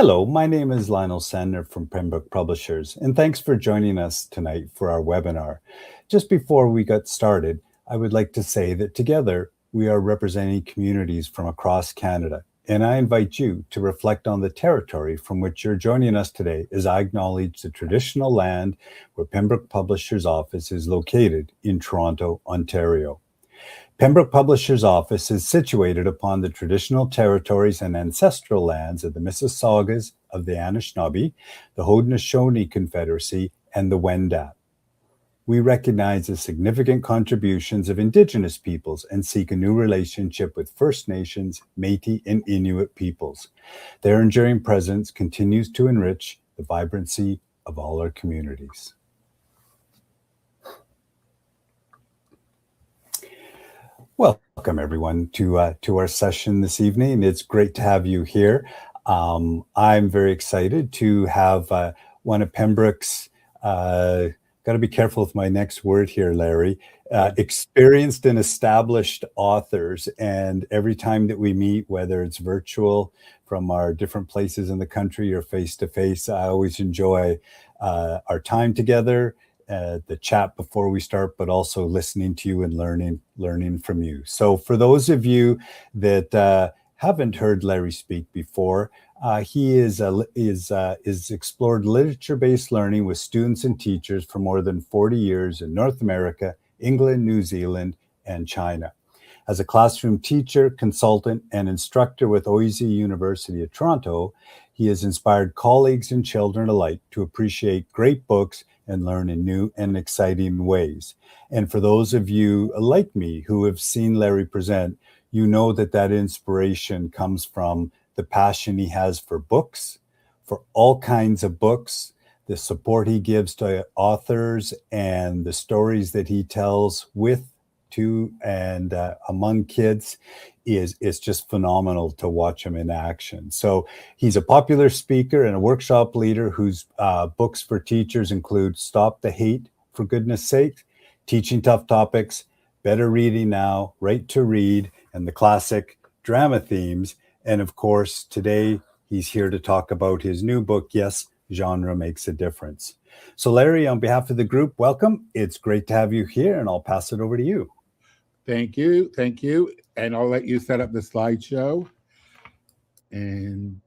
Hello, my name is Lionel Sandner from Pembroke Publishers, and thanks for joining us tonight for our webinar. Just before we get started, I would like to say that together we are representing communities from across Canada, and I invite you to reflect on the territory from which you're joining us today as I acknowledge the traditional land where Pembroke Publishers office is located in Toronto, Ontario. Pembroke Publishers office is situated upon the traditional territories and ancestral lands of the Mississaugas of the Anishinaabe, the Haudenosaunee Confederacy, and the Wendat. We recognize the significant contributions of Indigenous peoples and seek a new relationship with First Nations, Métis, and Inuit peoples. Their enduring presence continues to enrich the vibrancy of all our communities. Welcome everyone to our session this evening. It's great to have you here. I'm very excited to have one of Pembroke's, got to be careful with my next word here, Larry, experienced and established authors. And every time that we meet, whether it's virtual from our different places in the country or face-to-face, I always enjoy our time together, the chat before we start, but also listening to you and learning from you. So for those of you that haven't heard Larry speak before, he is explored literature-based learning with students and teachers for more than 40 years in North America, England, New Zealand, and China. As a classroom teacher, consultant, and instructor with OISE University of Toronto, he has inspired colleagues and children alike to appreciate great books and learn in new and exciting ways. And for those of you like me who have seen Larry present, you know that inspiration comes from the passion he has for books, for all kinds of books, the support he gives to authors, and the stories that he tells with, to, and among kids is just phenomenal to watch him in action. So he's a popular speaker and a workshop leader whose books for teachers include Stop the Hate, For Goodness Sake, Teaching Tough Topics, Better Reading Now, Right to Read, and the classic drama themes. And of course, today he's here to talk about his new book, Yes, Genre Makes a Difference. So Larry, on behalf of the group, welcome. It's great to have you here, and I'll pass it over to you. Thank you. And I'll let you set up the slideshow. And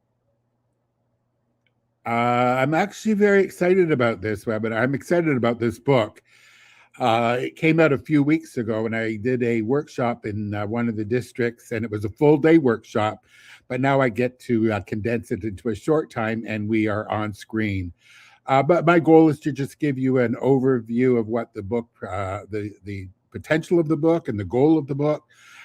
I'm actually very excited about this webinar. I'm excited about this book. It came out a few weeks ago, and I did a workshop in one of the districts, and it was a full-day workshop. But now I get to condense it into a short time, and we are on screen. But my goal is to just give you an overview of what the book, the potential of the book and the goal of the book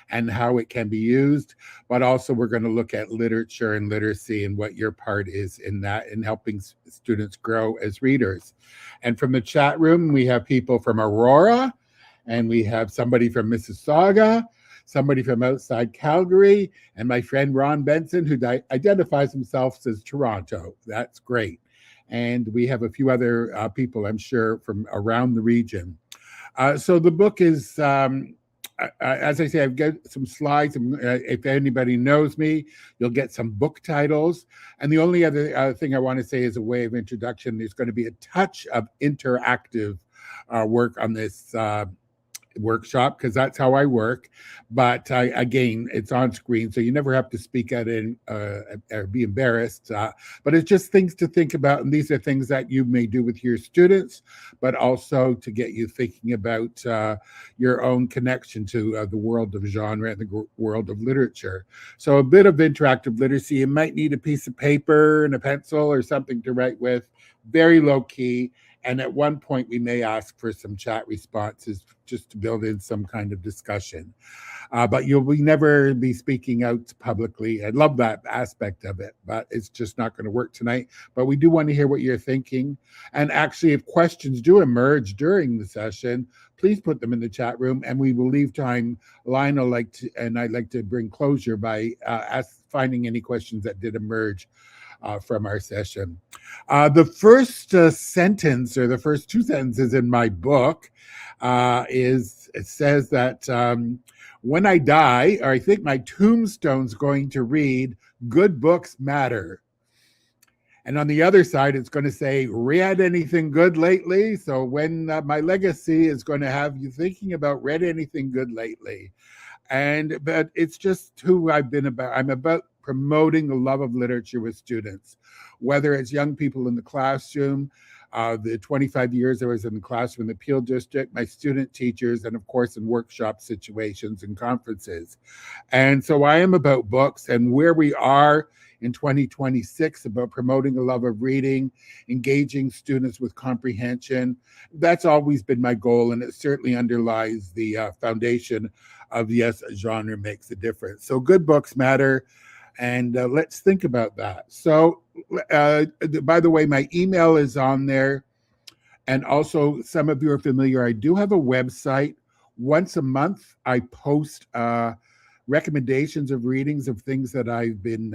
and how it can be used. But also we're going to look at literature and literacy and what your part is in that, in helping students grow as readers. And from the chat room, we have people from Aurora, and we have somebody from Mississauga, somebody from outside Calgary, and my friend Ron Benson, who identifies himself as Toronto. That's great. And we have a few other people, I'm sure, from around the region. So the book is, as I say, I've got some slides. If anybody knows me, you'll get some book titles. And the only other thing I want to say as a way of introduction, there's going to be a touch of interactive work on this workshop, because that's how I work. But again, it's on screen, so you never have to speak at it or be embarrassed. But it's just things to think about, and these are things that you may do with your students, but also to get you thinking about your own connection to the world of genre and the world of literature. So a bit of interactive literacy. You might need a piece of paper and a pencil or something to write with, very low key. And at one point, we may ask for some chat responses just to build in some kind of discussion. But you'll never be speaking out publicly. I love that aspect of it, but it's just not going to work tonight. But we do want to hear what you're thinking. And actually, if questions do emerge during the session, please put them in the chat room, and we will leave time. Lionel I'd like to bring closure by finding any questions that did emerge from our session. The first sentence, or the first two sentences in my book, it says that when I die, or I think my tombstone's going to read, "Good books matter." And on the other side, it's going to say, read anything good lately? So when my legacy is going to have you thinking about read anything good lately. But it's just who I've been about. I'm about promoting the love of literature with students, whether it's young people in the classroom, the 25 years I was in the classroom in the Peel District, my student teachers, and of course in workshop situations and conferences. And so I am about books and where we are in 2026 about promoting the love of reading, engaging students with comprehension. That's always been my goal, and it certainly underlies the foundation of yes, genre makes a difference. So good books matter, and let's think about that. So, by the way, my email is on there, and also some of you are familiar. I do have a website. Once a month, I post recommendations of readings of things that I've been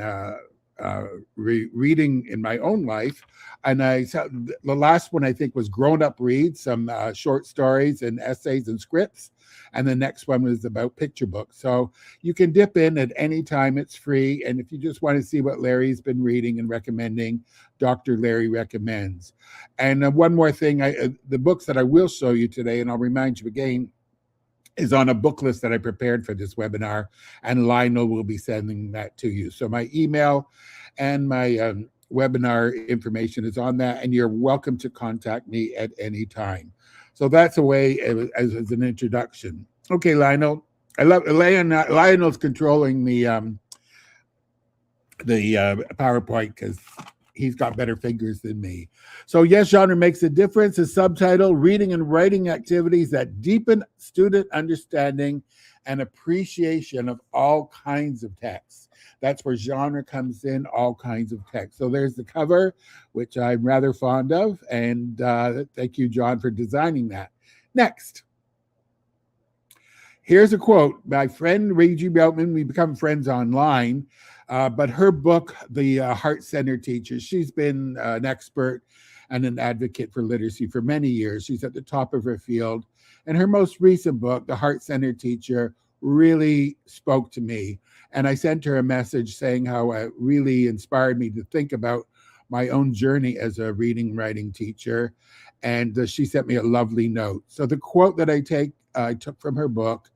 reading in my own life. And the last one I think was Grown Up Reads, some short stories and essays and scripts. And the next one was about picture books. So you can dip in at any time. It's free. And if you just want to see what Larry's been reading and recommending, Dr. Larry Recommends. And one more thing, the books that I will show you today, and I'll remind you again, is on a book list that I prepared for this webinar, and Lionel will be sending that to you. So my email and my webinar information is on that, and you're welcome to contact me at any time. So that's a way as an introduction. Okay, Lionel. Lionel's controlling the PowerPoint because he's got better fingers than me. So yes, genre makes a difference. A subtitle, reading and writing activities that deepen student understanding and appreciation of all kinds of texts. That's where genre comes in, all kinds of text. So there's the cover, which I'm rather fond of. And thank you, John, for designing that. Next. Here's a quote. My friend, Regie Beltman, we become friends online. But her book, The Heart Center Teacher, she's been an expert and an advocate for literacy for many years. She's at the top of her field. And her most recent book, The Heart Center Teacher, really spoke to me. And I sent her a message saying how it really inspired me to think about my own journey as a reading and writing teacher. And she sent me a lovely note. So the quote that I took from her book,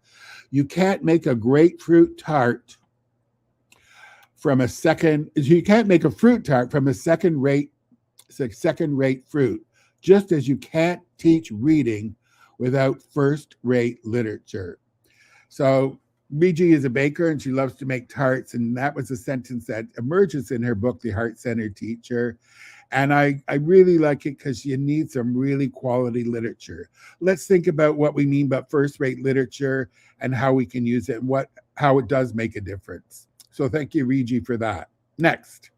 you can't make a grapefruit tart you can't make a fruit tart from a second-rate fruit, just as you can't teach reading without first-rate literature. So Regie is a baker and she loves to make tarts, and that was a sentence that emerges in her book, The Heart Center Teacher. And I really like it because you need some really quality literature. Let's think about what we mean by first-rate literature and how we can use it and how it does make a difference. So thank you, Regie, for that. Next,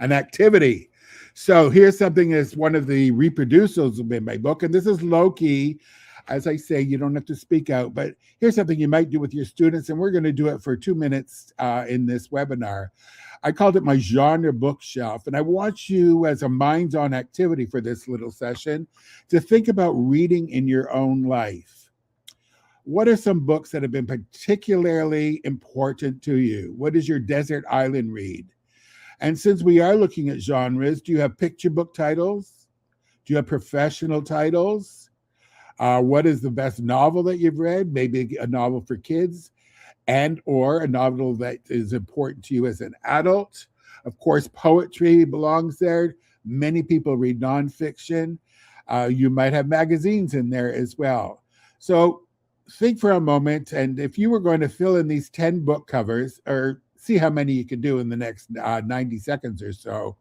an activity. So here's something that's one of the reproducibles in my book, and this is low-key. As I say, you don't have to speak out, but here's something you might do with your students, and we're going to do it for 2 minutes in this webinar. I called it my genre bookshelf, and I want you, as a minds-on activity for this little session, to think about reading in your own life. What are some books that have been particularly important to you? What is your desert island read? And since we are looking at genres, do you have picture book titles? Do you have professional titles? What is the best novel that you've read? Maybe a novel for kids and or a novel that is important to you as an adult. Of course, poetry belongs there. Many people read nonfiction. You might have magazines in there as well. So think for a moment, and if you were going to fill in these 10 book covers, or see how many you can do in the next 90 seconds or so,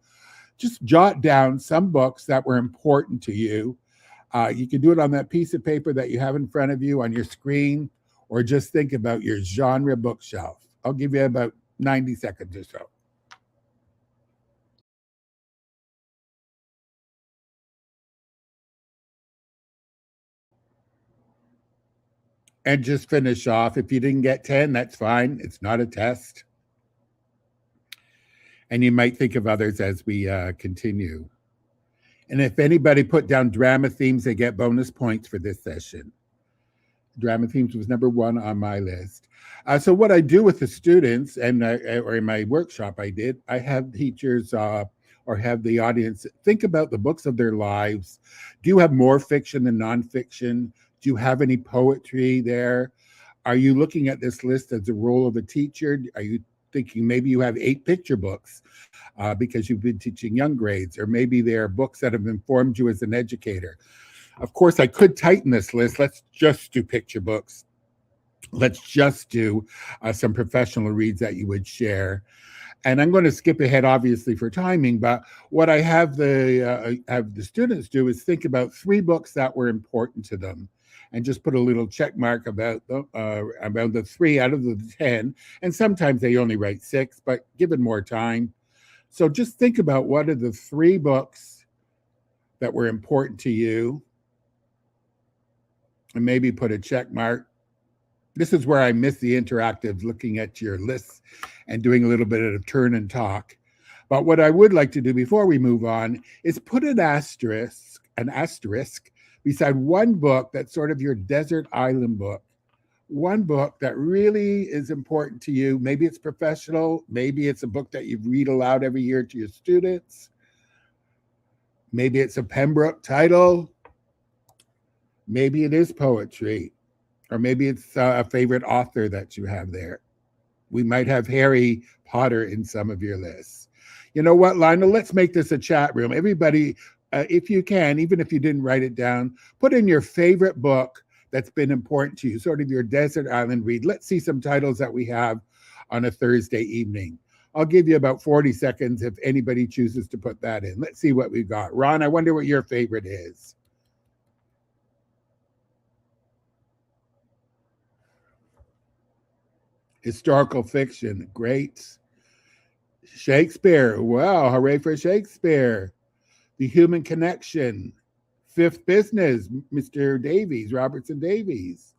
just jot down some books that were important to you. You can do it on that piece of paper that you have in front of you on your screen, or just think about your genre bookshelf. I'll give you about 90 seconds or so. And just finish off. If you didn't get 10, that's fine. It's not a test. And you might think of others as we continue. And if anybody put down drama themes, they get bonus points for this session. Drama themes was number 1 on my list. So what I do with the students, or in my workshop I have teachers or or have the audience think about the books of their lives. Do you have more fiction than nonfiction? Do you have any poetry there? Are you looking at this list as the role of a teacher? Are you thinking maybe you have 8 picture books because you've been teaching young grades, or maybe they are books that have informed you as an educator? Of course, I could tighten this list. Let's just do picture books. Let's just do some professional reads that you would share. And I'm going to skip ahead, obviously, for timing. But what I have the students do is think about 3 books that were important to them, and just put a little check mark about the 3 out of the 10. And sometimes they only write 6, but given more time. So just think about what are the 3 books that were important to you, and maybe put a check mark. This is where I miss the interactive, looking at your lists and doing a little bit of turn and talk. But what I would like to do before we move on is put an asterisk beside one book that's sort of your desert island book. One book that really is important to you. Maybe it's professional. Maybe it's a book that you read aloud every year to your students. Maybe it's a Pembroke title. Maybe it is poetry. Or maybe it's a favorite author that you have there. We might have Harry Potter in some of your lists. You know what, Lionel? Let's make this a chat room. Everybody, if you can, even if you didn't write it down, put in your favorite book that's been important to you, sort of your desert island read. Let's see some titles that we have on a Thursday evening. I'll give you about 40 seconds if anybody chooses to put that in. Let's see what we've got. Ron, I wonder what your favorite is. Historical fiction, great. Shakespeare, wow, hooray for Shakespeare. The Human Connection, Fifth Business, Mr. Davies, Robertson Davies.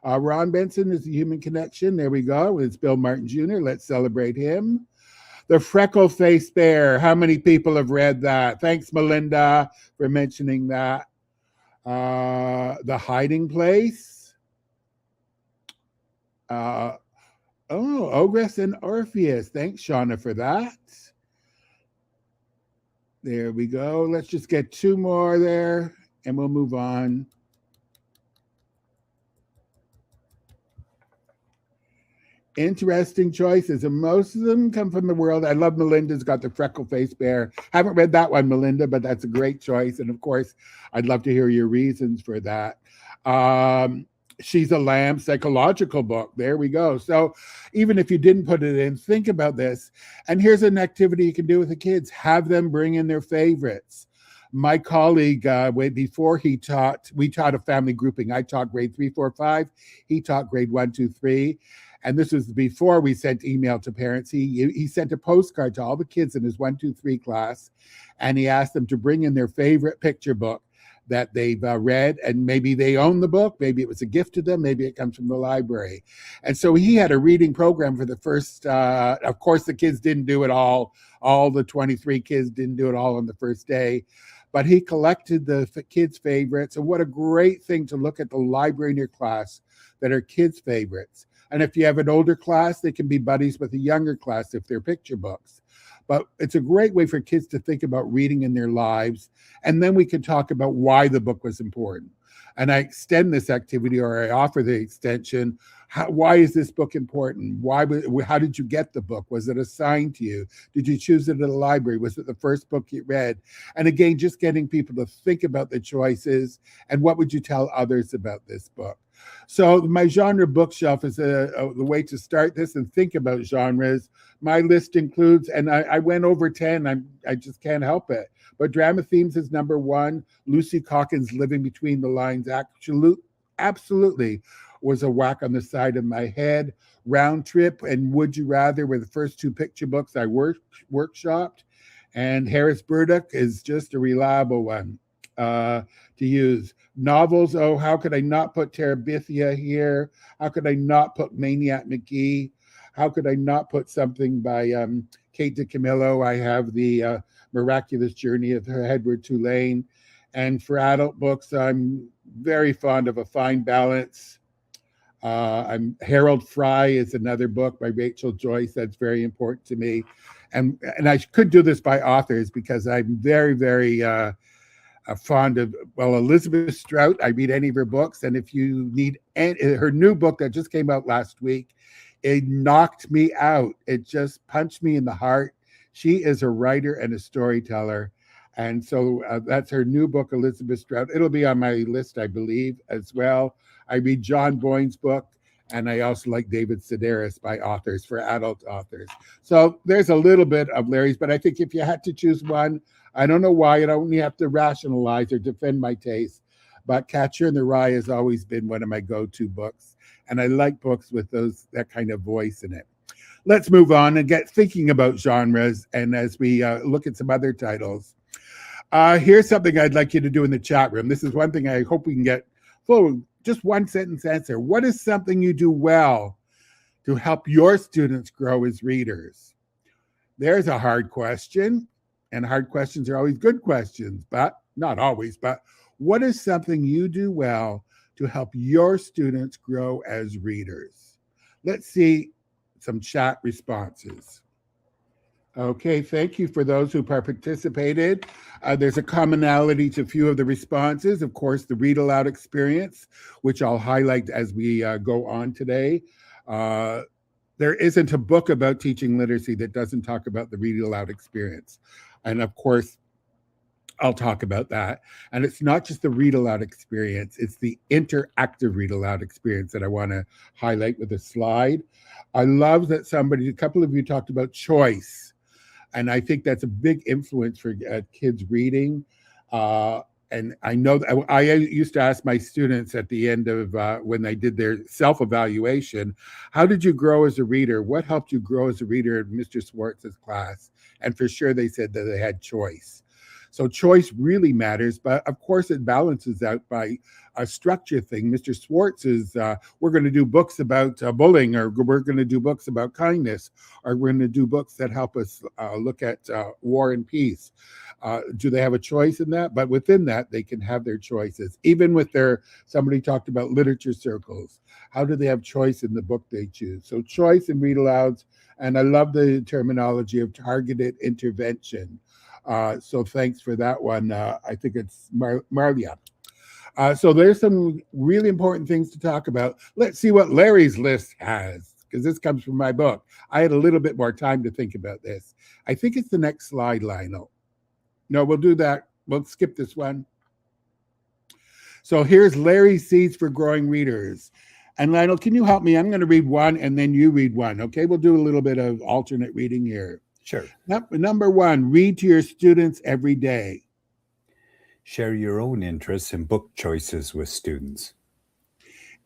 Ron Benson is The Human Connection, there we go. It's Bill Martin Jr., let's celebrate him. The Freckle-Faced Bear, how many people have read that? Thanks, Melinda, for mentioning that. The Hiding Place. Ogress and Orpheus. Thanks, Shauna, for that. There we go. Let's just get 2 more there, and we'll move on. Interesting choices, and most of them come from the world. I love Melinda's got The Freckle-Faced Bear. Haven't read that one, Melinda, but that's a great choice. And of course, I'd love to hear your reasons for that. She's a Lamb, psychological book. There we go. So even if you didn't put it in, think about this. And here's an activity you can do with the kids. Have them bring in their favorites. My colleague, way before we taught a family grouping. I taught grade 3, 4, 5. He taught grade 1, 2, 3. And this was before we sent email to parents. He sent a postcard to all the kids in his 1, 2, 3 class. And he asked them to bring in their favorite picture book that they've read, and maybe they own the book, maybe it was a gift to them, maybe it comes from the library. And so he had a reading program for the first, of course, the kids didn't do it all the 23 kids didn't do it all on the first day, but he collected the kids' favorites. And what a great thing to look at the library in your class that are kids' favorites. And if you have an older class, they can be buddies with a younger class if they're picture books. But it's a great way for kids to think about reading in their lives. And then we can talk about why the book was important. And I extend this activity, or I offer the extension. Why is this book important? How did you get the book? Was it assigned to you? Did you choose it at a library? Was it the first book you read? And again, just getting people to think about the choices and what would you tell others about this book. So my genre bookshelf is the way to start this and think about genres. My list includes, and I went over 10, I just can't help it. But drama themes is number 1. Lucy Calkins' Living Between the Lines absolutely was a whack on the side of my head. Round Trip and Would You Rather were the first 2 picture books I workshopped. And Harris Burdick is just a reliable one to use. Novels, how could I not put Terabithia here? How could I not put Maniac McGee? How could I not put something by Kate DiCamillo? I have the Miraculous Journey of Edward Tulane. And for adult books, I'm very fond of A Fine Balance. Harold Fry is another book by Rachel Joyce that's very important to me. And I could do this by authors because I'm very, very fond of, well, Elizabeth Strout. I read any of her books. And if you need her new book that just came out last week, it knocked me out. It just punched me in the heart. She is a writer and a storyteller. And so that's her new book, Elizabeth Strout. It'll be on my list, I believe, as well. I read John Boyne's book, and I also like David Sedaris by authors, for adult authors. So there's a little bit of Larry's, but I think if you had to choose one, I don't know why, I don't only have to rationalize or defend my taste, but Catcher in the Rye has always been one of my go-to books. And I like books with that kind of voice in it. Let's move on and get thinking about genres. And as we look at some other titles, here's something I'd like you to do in the chat room. This is one thing I hope we can get full, just one sentence answer. What is something you do well to help your students grow as readers? There's a hard question, and hard questions are always good questions, but not always. But what is something you do well to help your students grow as readers? Let's see some chat responses. Okay, thank you for those who participated. There's a commonality to a few of the responses. Of course, the read aloud experience, which I'll highlight as we go on today. There isn't a book about teaching literacy that doesn't talk about the read aloud experience. And of course, I'll talk about that. And it's not just the read aloud experience, it's the interactive read aloud experience that I want to highlight with a slide. I love that a couple of you talked about choice. And I think that's a big influence for kids reading. And I know that I used to ask my students at the end of when they did their self-evaluation, how did you grow as a reader? What helped you grow as a reader in Mr. Swartz's class? And for sure, they said that they had choice. So choice really matters, but of course it balances out by a structure thing. Mr. Swartz is, we're going to do books about bullying, or we're going to do books about kindness, or we're going to do books that help us look at war and peace. Do they have a choice in that? But within that, they can have their choices. Even with somebody talked about literature circles. How do they have choice in the book they choose? So choice and read alouds. And I love the terminology of targeted intervention. So thanks for that one. I think it's Marlia. So there's some really important things to talk about. Let's see what Larry's list has, because this comes from my book. I had a little bit more time to think about this. I think it's the next slide, Lionel. No, we'll do that. We'll skip this one. So here's Larry's Seeds for Growing Readers. And Lionel, can you help me? I'm going to read one and then you read one. Okay, we'll do a little bit of alternate reading here. Sure. Number one, read to your students every day. Share your own interests and book choices with students.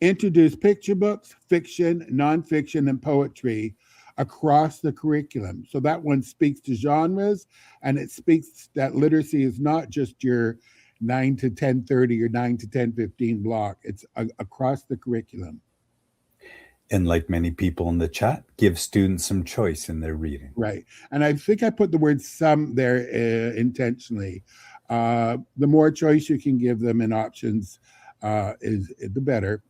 Introduce picture books, fiction, nonfiction, and poetry across the curriculum. So that one speaks to genres, and it speaks that literacy is not just your 9 to 10:30 or 9 to 10:15 block. It's across the curriculum. And like many people in the chat, give students some choice in their reading. Right. And I think I put the word some there intentionally. The more choice you can give them and options is the better.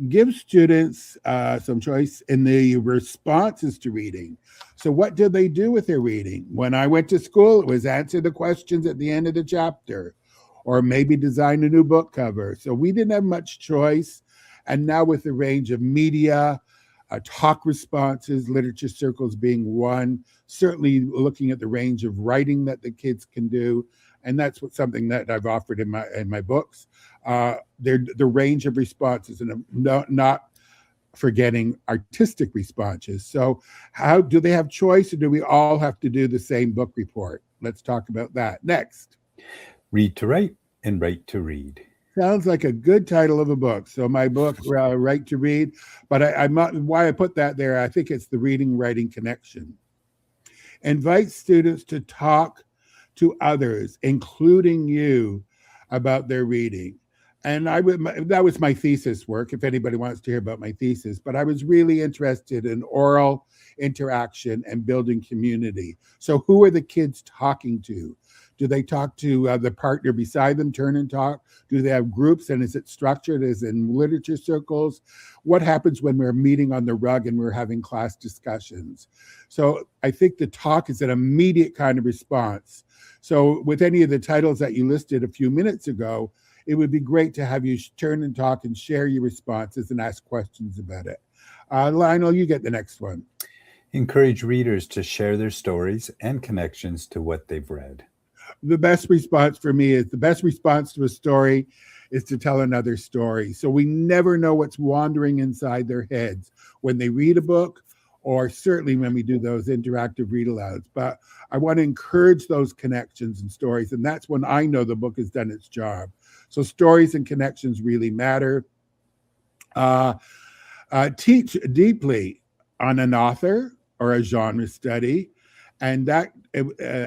Give students some choice in the responses to reading. So what did they do with their reading? When I went to school, it was answer the questions at the end of the chapter, or maybe design a new book cover. So we didn't have much choice. And now with the range of media, talk responses, literature circles being one, certainly looking at the range of writing that the kids can do. And that's something that I've offered in my books. The range of responses, and not forgetting artistic responses. So how do they have choice, or do we all have to do the same book report? Let's talk about that next. Read to write and write to read. Sounds like a good title of a book. So my book, Write to Read, but why I put that there, I think it's the reading-writing connection. Invite students to talk to others, including you, about their reading. And that was my thesis work, if anybody wants to hear about my thesis, but I was really interested in oral interaction and building community. So who are the kids talking to? Do they talk to the partner beside them, turn and talk? Do they have groups, and is it structured as in literature circles? What happens when we're meeting on the rug and we're having class discussions? So I think the talk is an immediate kind of response. So with any of the titles that you listed a few minutes ago, it would be great to have you turn and talk and share your responses and ask questions about it. Lionel, you get the next one. Encourage readers to share their stories and connections to what they've read. The best response for me is the best response to a story is to tell another story. So we never know what's wandering inside their heads when they read a book, or certainly when we do those interactive read alouds. But I want to encourage those connections and stories, and that's when I know the book has done its job. So stories and connections really matter. Teach deeply on an author or a genre study, and that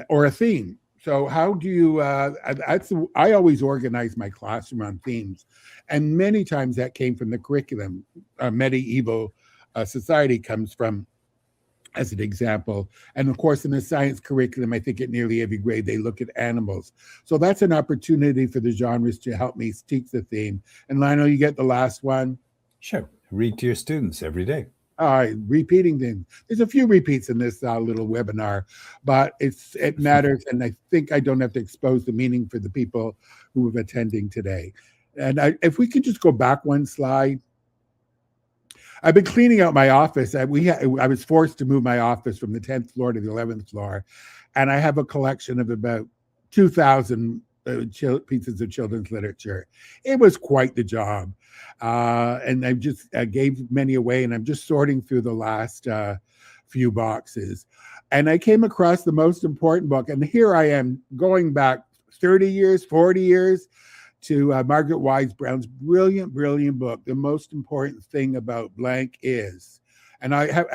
or a theme. So how do you? I always organize my classroom on themes, and many times that came from the curriculum. Medieval society comes from, as an example. And of course, in the science curriculum, I think at nearly every grade, they look at animals. So that's an opportunity for the genres to help me teach the theme. And Lionel, you get the last one. Sure. Read to your students every day. Repeating things. There's a few repeats in this little webinar, but it matters. And I think I don't have to expose the meaning for the people who are attending today. And if we could just go back one slide. I've been cleaning out my office. I was forced to move my office from the 10th floor to the 11th floor. And I have a collection of about 2,000 pieces of children's literature. It was quite the job. And I just gave many away, and I'm just sorting through the last few boxes. And I came across the most important book. And here I am going back 30 years, 40 years, to Margaret Wise Brown's brilliant, brilliant book, The Most Important Thing About Blank Is. And I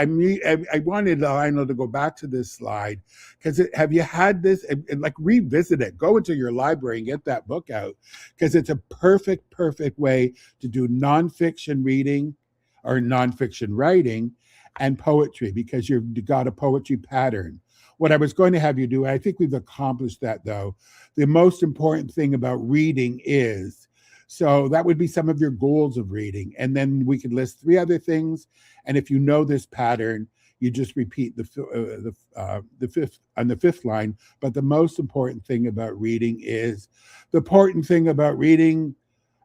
wanted Lionel to go back to this slide, because have you had this, and like revisit it, go into your library and get that book out, because it's a perfect, perfect way to do nonfiction reading or nonfiction writing and poetry, because you've got a poetry pattern. What I was going to have you do, I think we've accomplished that though, the most important thing about reading is, so that would be some of your goals of reading. And then we could list 3 other things. And if you know this pattern, you just repeat the fifth on the 5th line. But the most important thing about reading is, the important thing about reading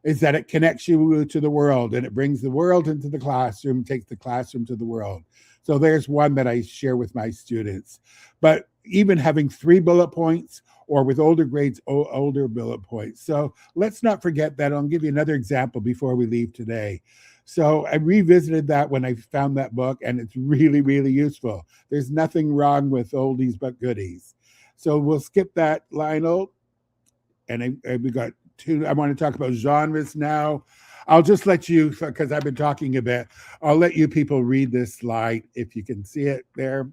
is that it connects you to the world, and it brings the world into the classroom, takes the classroom to the world. So there's one that I share with my students. But even having 3 bullet points, or with older grades, older bullet points. So let's not forget that. I'll give you another example before we leave today. So I revisited that when I found that book, and it's really, really useful. There's nothing wrong with oldies but goodies. So we'll skip that, Lionel. And we got 2. I want to talk about genres now. I'll just let you, because I've been talking a bit, I'll let you people read this slide if you can see it there.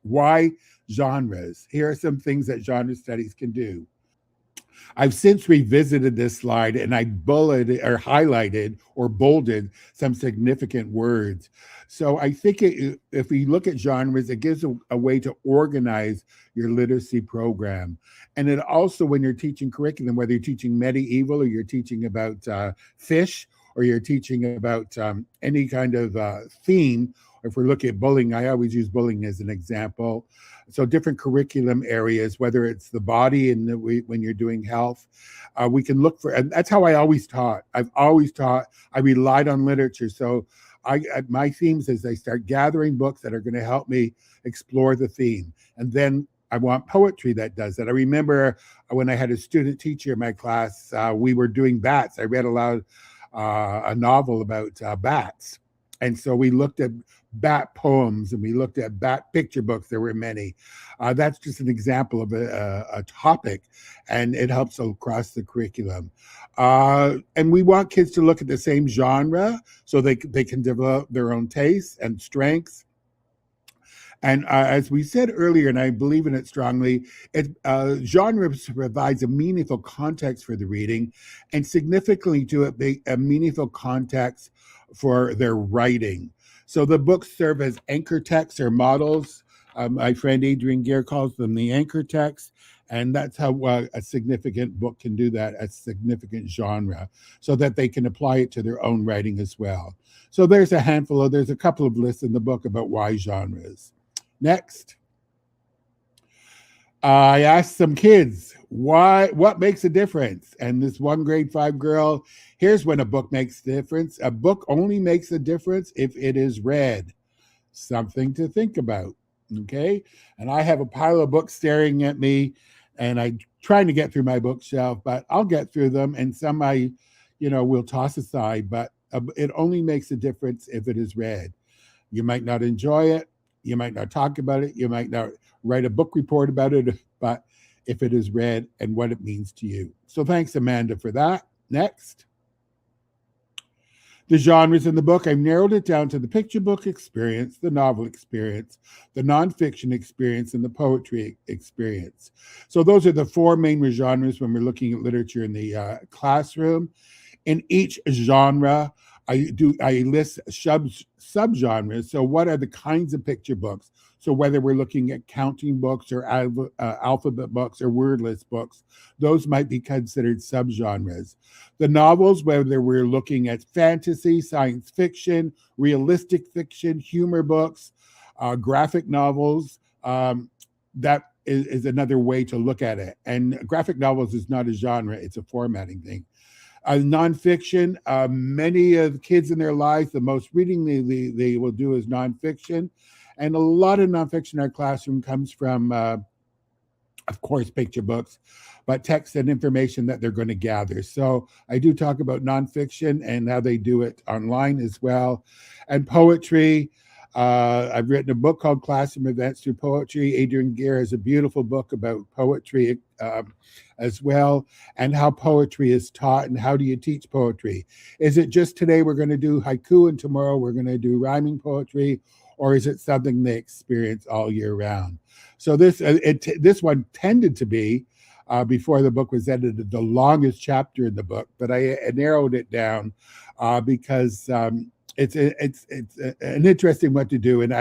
Why genres? Here are some things that genre studies can do. I've since revisited this slide, and I bulleted or highlighted or bolded some significant words. So I think if we look at genres, it gives a way to organize your literacy program. And it also, when you're teaching curriculum, whether you're teaching medieval, or you're teaching about fish, or you're teaching about any kind of theme. If we're looking at bullying, I always use bullying as an example. So different curriculum areas, whether it's the body and when you're doing health, we can look for, and that's how I always taught. I've always taught, I relied on literature. So my themes is I start gathering books that are going to help me explore the theme. And then I want poetry that does that. I remember when I had a student teacher in my class, we were doing bats. I read aloud a novel about bats. And so we looked at bat poems, and we looked at bat picture books. There were many. That's just an example of a topic, and it helps across the curriculum. And we want kids to look at the same genre so they can develop their own tastes and strengths. And as we said earlier, and I believe in it strongly, genre provides a meaningful context for the reading, and significantly to it, a meaningful context for their writing. So the books serve as anchor texts or models. My friend Adrian Gere calls them the anchor texts. And that's how a significant book can do that, a significant genre, so that they can apply it to their own writing as well. So there's a couple of lists in the book about why genres. Next. I asked some kids what makes a difference, and this one grade 5 girl, here's when a book makes a difference. A book only makes a difference if it is read. Something to think about. Okay, and I have a pile of books staring at me, and I'm trying to get through my bookshelf, but I'll get through them, and some I will toss aside, but it only makes a difference if it is read. You might not enjoy it, you might not talk about it, you might not write a book report about it, but if it is read and what it means to you. So thanks, Amanda, for that. Next. The genres in the book, I've narrowed it down to the picture book experience, the novel experience, the nonfiction experience, and the poetry experience. So those are the 4 main genres when we're looking at literature in the classroom. In each genre, I list subgenres. So what are the kinds of picture books? So whether we're looking at counting books or alphabet books or wordless books, those might be considered subgenres. The novels, whether we're looking at fantasy, science fiction, realistic fiction, humor books, graphic novels, that is another way to look at it. And graphic novels is not a genre, it's a formatting thing. Nonfiction, many of the kids in their lives, the most reading they will do is nonfiction. And a lot of nonfiction in our classroom comes from, of course, picture books, but text and information that they're going to gather. So I do talk about nonfiction and how they do it online as well. And poetry, I've written a book called Classroom Events Through Poetry. Adrian Gere has a beautiful book about poetry as well, and how poetry is taught and how do you teach poetry. Is it just today we're going to do haiku and tomorrow we're going to do rhyming poetry, or is it something they experience all year round? So this one tended to be, before the book was edited, the longest chapter in the book, but I narrowed it down because it's an interesting one to do, and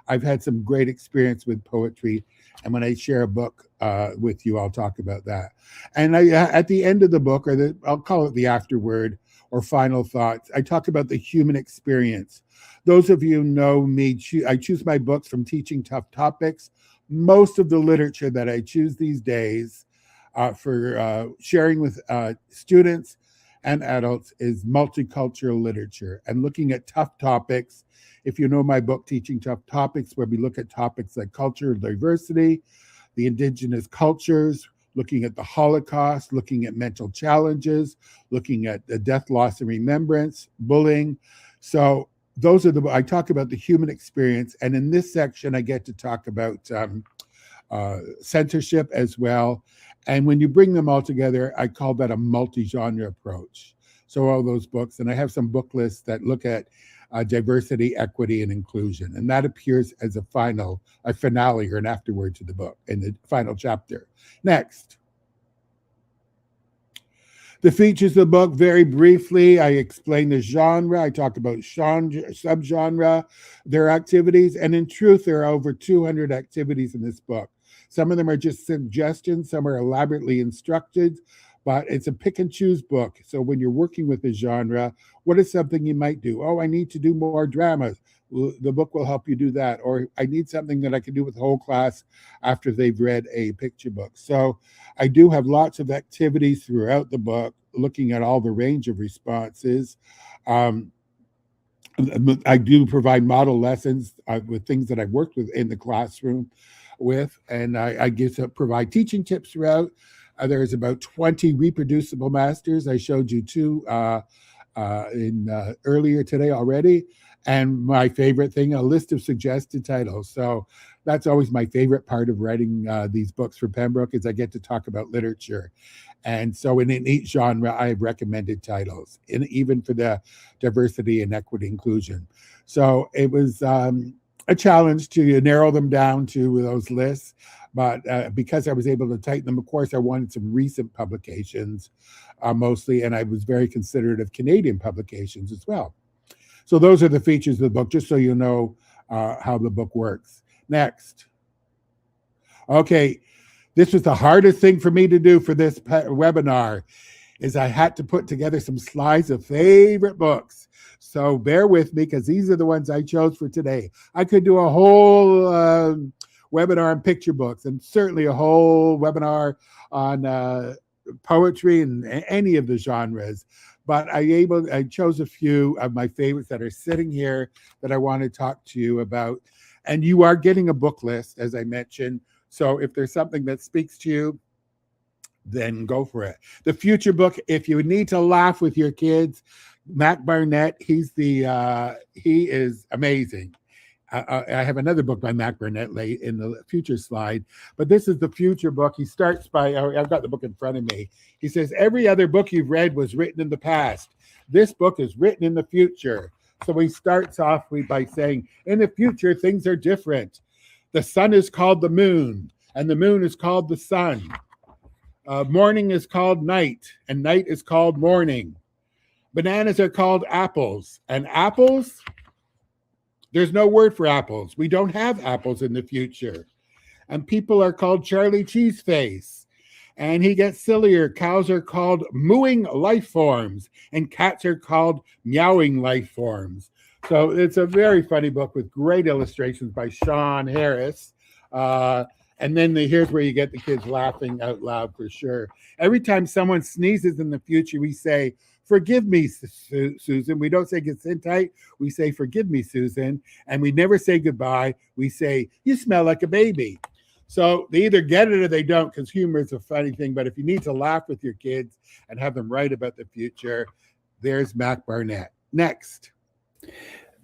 I've had some great experience with poetry, and when I share a book with you, I'll talk about that. And at the end of the book, or I'll call it the afterword or final thoughts, I talk about the human experience. Those of you who know me, I choose my books from teaching tough topics. Most of the literature that I choose these days for sharing with students and adults is multicultural literature and looking at tough topics. If you know my book, Teaching Tough Topics, where we look at topics like cultural diversity, the indigenous cultures, looking at the Holocaust, looking at mental challenges, looking at the death, loss, and remembrance, bullying. So those are I talk about the human experience. And in this section, I get to talk about censorship as well. And when you bring them all together, I call that a multi-genre approach. So all those books, and I have some book lists that look at diversity, equity, and inclusion. And that appears as a finale or an afterword to the book in the final chapter. Next. The features of the book, very briefly, I explain the genre. I talk about subgenre, their activities, and in truth, there are over 200 activities in this book. Some of them are just suggestions, some are elaborately instructed, but it's a pick and choose book. So when you're working with a genre, what is something you might do? Oh, I need to do more dramas. The book will help you do that. Or I need something that I can do with the whole class after they've read a picture book. So I do have lots of activities throughout the book, looking at all the range of responses. I do provide model lessons with things that I've worked with in the classroom with, and I provide teaching tips throughout. There's about 20 reproducible masters. I showed you 2 earlier today already. And my favorite thing, a list of suggested titles. So that's always my favorite part of writing these books for Pembroke, is I get to talk about literature. And so in each genre, I have recommended titles, even for the diversity and equity inclusion. So it was a challenge to narrow them down to those lists. But because I was able to tighten them, of course, I wanted some recent publications mostly, and I was very considerate of Canadian publications as well. So those are the features of the book, just so you know how the book works. Next. Okay, This was the hardest thing for me to do for this webinar, is I had to put together some slides of favorite books. So bear with me, because these are the ones I chose for today. I could do a whole webinar on picture books, and certainly a whole webinar on poetry and any of the genres. But I chose a few of my favorites that are sitting here that I want to talk to you about. And you are getting a book list, as I mentioned. So if there's something that speaks to you, then go for it. The future book, if you need to laugh with your kids, Mac Barnett, he is amazing. I have another book by Mac Barnett late in the future slide, but this is the future book. He starts by, I've got the book in front of me. He says, every other book you've read was written in the past. This book is written in the future. So he starts off by saying, in the future, things are different. The sun is called the moon, and the moon is called the sun. Morning is called night, and night is called morning. Bananas are called apples, and apples, there's no word for apples. We don't have apples in the future. And people are called Charlie Cheeseface. And he gets sillier. Cows are called mooing life forms, and cats are called meowing life forms. So it's a very funny book with great illustrations by Sean Harris. And then here's where you get the kids laughing out loud for sure. Every time someone sneezes in the future, we say, forgive me, Susan. We don't say gesundheit. We say, forgive me, Susan. And we never say goodbye. We say, you smell like a baby. So they either get it or they don't, because humor is a funny thing. But if you need to laugh with your kids and have them write about the future, there's Mac Barnett. Next.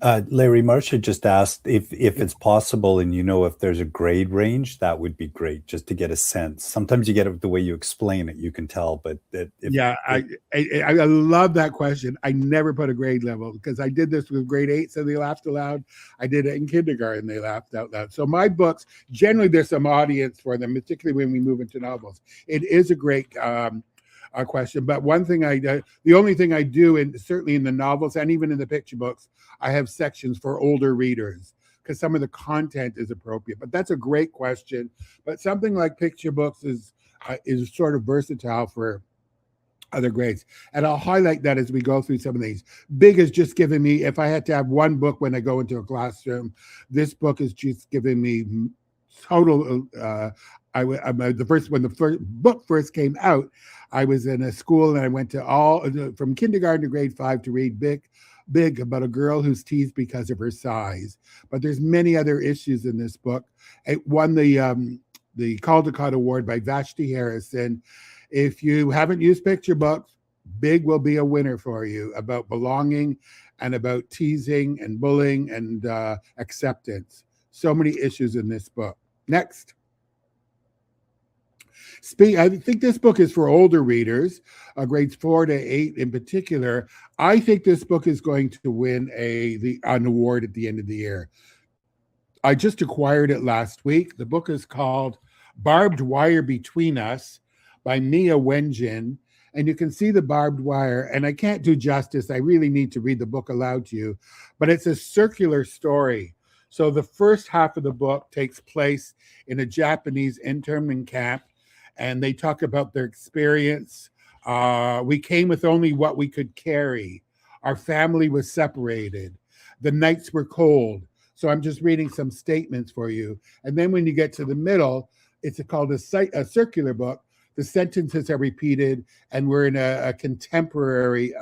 Larry, Marcia just asked if it's possible, and if there's a grade range, that would be great, just to get a sense. Sometimes you get it the way you explain it, you can tell. But I love that question. I never put a grade level, because I did this with grade 8, so they laughed aloud. I did it in kindergarten, they laughed out loud. So my books, generally there's some audience for them, particularly when we move into novels. It is a great question. But one thing the only thing I do, and certainly in the novels and even in the picture books, I have sections for older readers, because some of the content is appropriate. But that's a great question. But something like picture books is sort of versatile for other grades. And I'll highlight that as we go through some of these. Big is just giving me, if I had to have one book when I go into a classroom, this book is just giving me total when the first book first came out, I was in a school and I went to from kindergarten to grade 5 to read Big about a girl who's teased because of her size. But there's many other issues in this book. It won the Caldecott Award by Vashti Harrison. If you haven't used picture books, Big will be a winner for you, about belonging and about teasing and bullying and acceptance. So many issues in this book. Next. I think this book is for older readers, grades 4 to 8 in particular. I think this book is going to win an award at the end of the year. I just acquired it last week. The book is called Barbed Wire Between Us by Mia Wenjin. And you can see the barbed wire, and I can't do justice. I really need to read the book aloud to you, but it's a circular story. So the first half of the book takes place in a Japanese internment camp, and they talk about their experience. We came with only what we could carry. Our family was separated. The nights were cold. So I'm just reading some statements for you. And then when you get to the middle, it's called a circular book. The sentences are repeated, and we're in a contemporary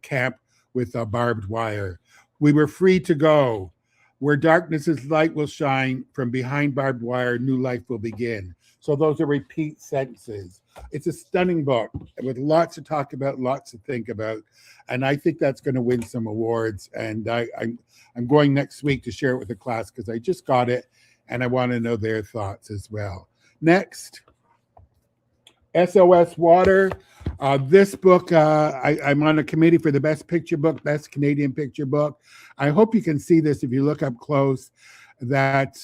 camp with a barbed wire. We were free to go. Where darkness is light will shine. From behind barbed wire, new life will begin. So those are repeat sentences. It's a stunning book with lots to talk about, lots to think about. And I think that's going to win some awards. And I'm going next week to share it with the class, because I just got it and I want to know their thoughts as well. Next. SOS Water. This book, I'm on a committee for the best picture book, best Canadian picture book. I hope you can see this if you look up close, that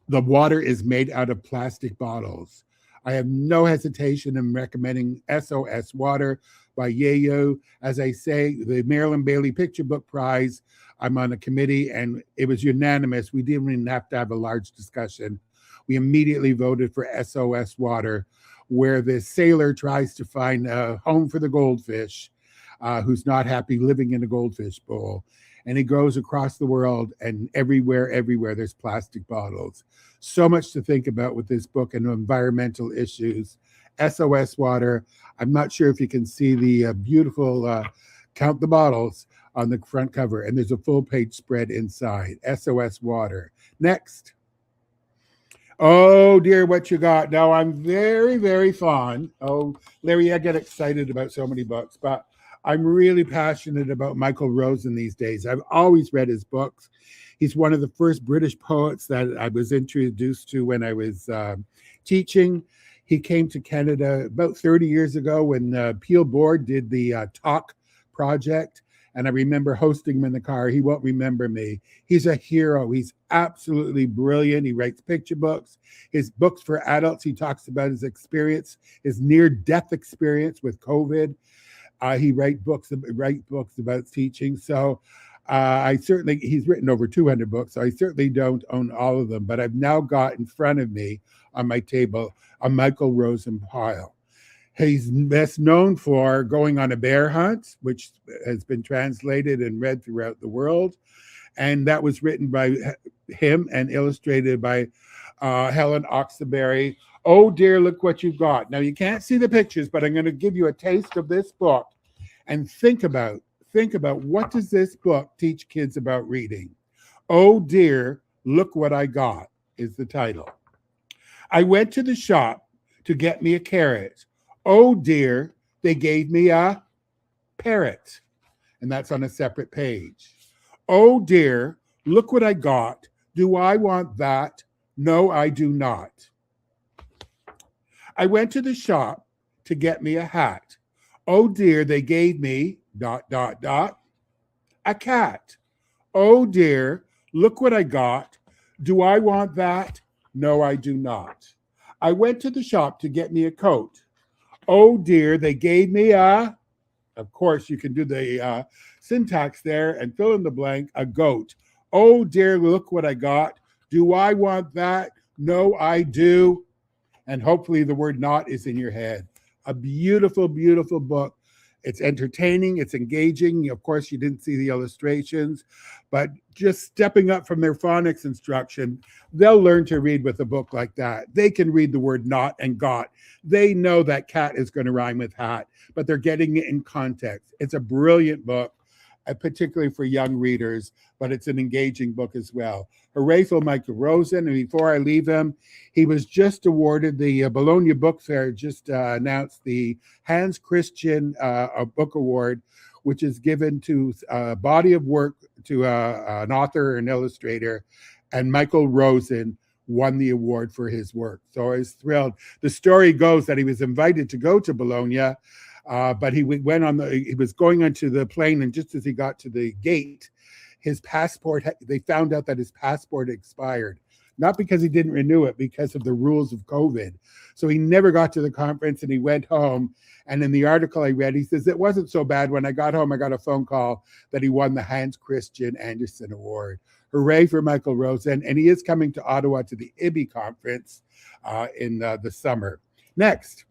the water is made out of plastic bottles. I have no hesitation in recommending SOS Water by Yayo. As I say, the Marilyn Bailey Picture Book Prize, I'm on a committee, and it was unanimous. We didn't even have to have a large discussion. we immediately voted for SOS Water, where this sailor tries to find a home for the goldfish, who's not happy living in a goldfish bowl. And he goes across the world, and everywhere, there's plastic bottles. So much to think about with this book and environmental issues. SOS Water. I'm not sure if you can see the beautiful Count the Bottles on the front cover, and there's a full page spread inside. SOS Water. Next. Oh dear, what you got? Now, I'm very, very fond. Oh, Larry, I get excited about so many books, but I'm really passionate about Michael Rosen these days. I've always read his books. He's one of the first British poets that I was introduced to when I was teaching. He came to Canada about 30 years ago when Peel Board did the Talk project. And I remember hosting him in the car. He won't remember me. He's a hero. He's absolutely brilliant. He writes picture books. His books for adults, he talks about his experience, his near-death experience with COVID. He writes books about teaching. So he's written over 200 books. So I certainly don't own all of them, but I've now got in front of me on my table a Michael Rosen pile. He's best known for Going on a Bear Hunt, which has been translated and read throughout the world. And that was written by him and illustrated by Helen Oxenberry. Oh dear, look what you've got. Now, you can't see the pictures, but I'm going to give you a taste of this book. And think about what does this book teach kids about reading? Oh dear, look what I got is the title. I went to the shop to get me a carrot. Oh dear, they gave me a parrot. And that's on a separate page. Oh dear, look what I got. Do I want that? No, I do not. I went to the shop to get me a hat. Oh dear, they gave me ... a cat. Oh dear, look what I got. Do I want that? No, I do not. I went to the shop to get me a coat. Oh dear, they gave me of course, you can do the syntax there and fill in the blank, a goat. Oh dear, look what I got. Do I want that? No, I do. And hopefully the word not is in your head. A beautiful, beautiful book. It's entertaining, it's engaging. Of course, you didn't see the illustrations, but just stepping up from their phonics instruction, they'll learn to read with a book like that. They can read the word not and got. They know that cat is going to rhyme with hat, but they're getting it in context. It's a brilliant book, particularly for young readers, but it's an engaging book as well. Hooray for Michael Rosen. And before I leave him, he was just awarded the Bologna Book Fair, just announced the Hans Christian Book Award, which is given to a body of work to an author and illustrator. And Michael Rosen won the award for his work. So I was thrilled. The story goes that he was invited to go to Bologna, but he was going onto the plane, and just as he got to the gate, his passport, they found out that his passport expired, not because he didn't renew it, because of the rules of COVID. So he never got to the conference, and he went home. And in the article I read, he says, it wasn't so bad. When I got home, I got a phone call that he won the Hans Christian Andersen Award. Hooray for Michael Rosen. And he is coming to Ottawa to the IBI conference in the summer. Next.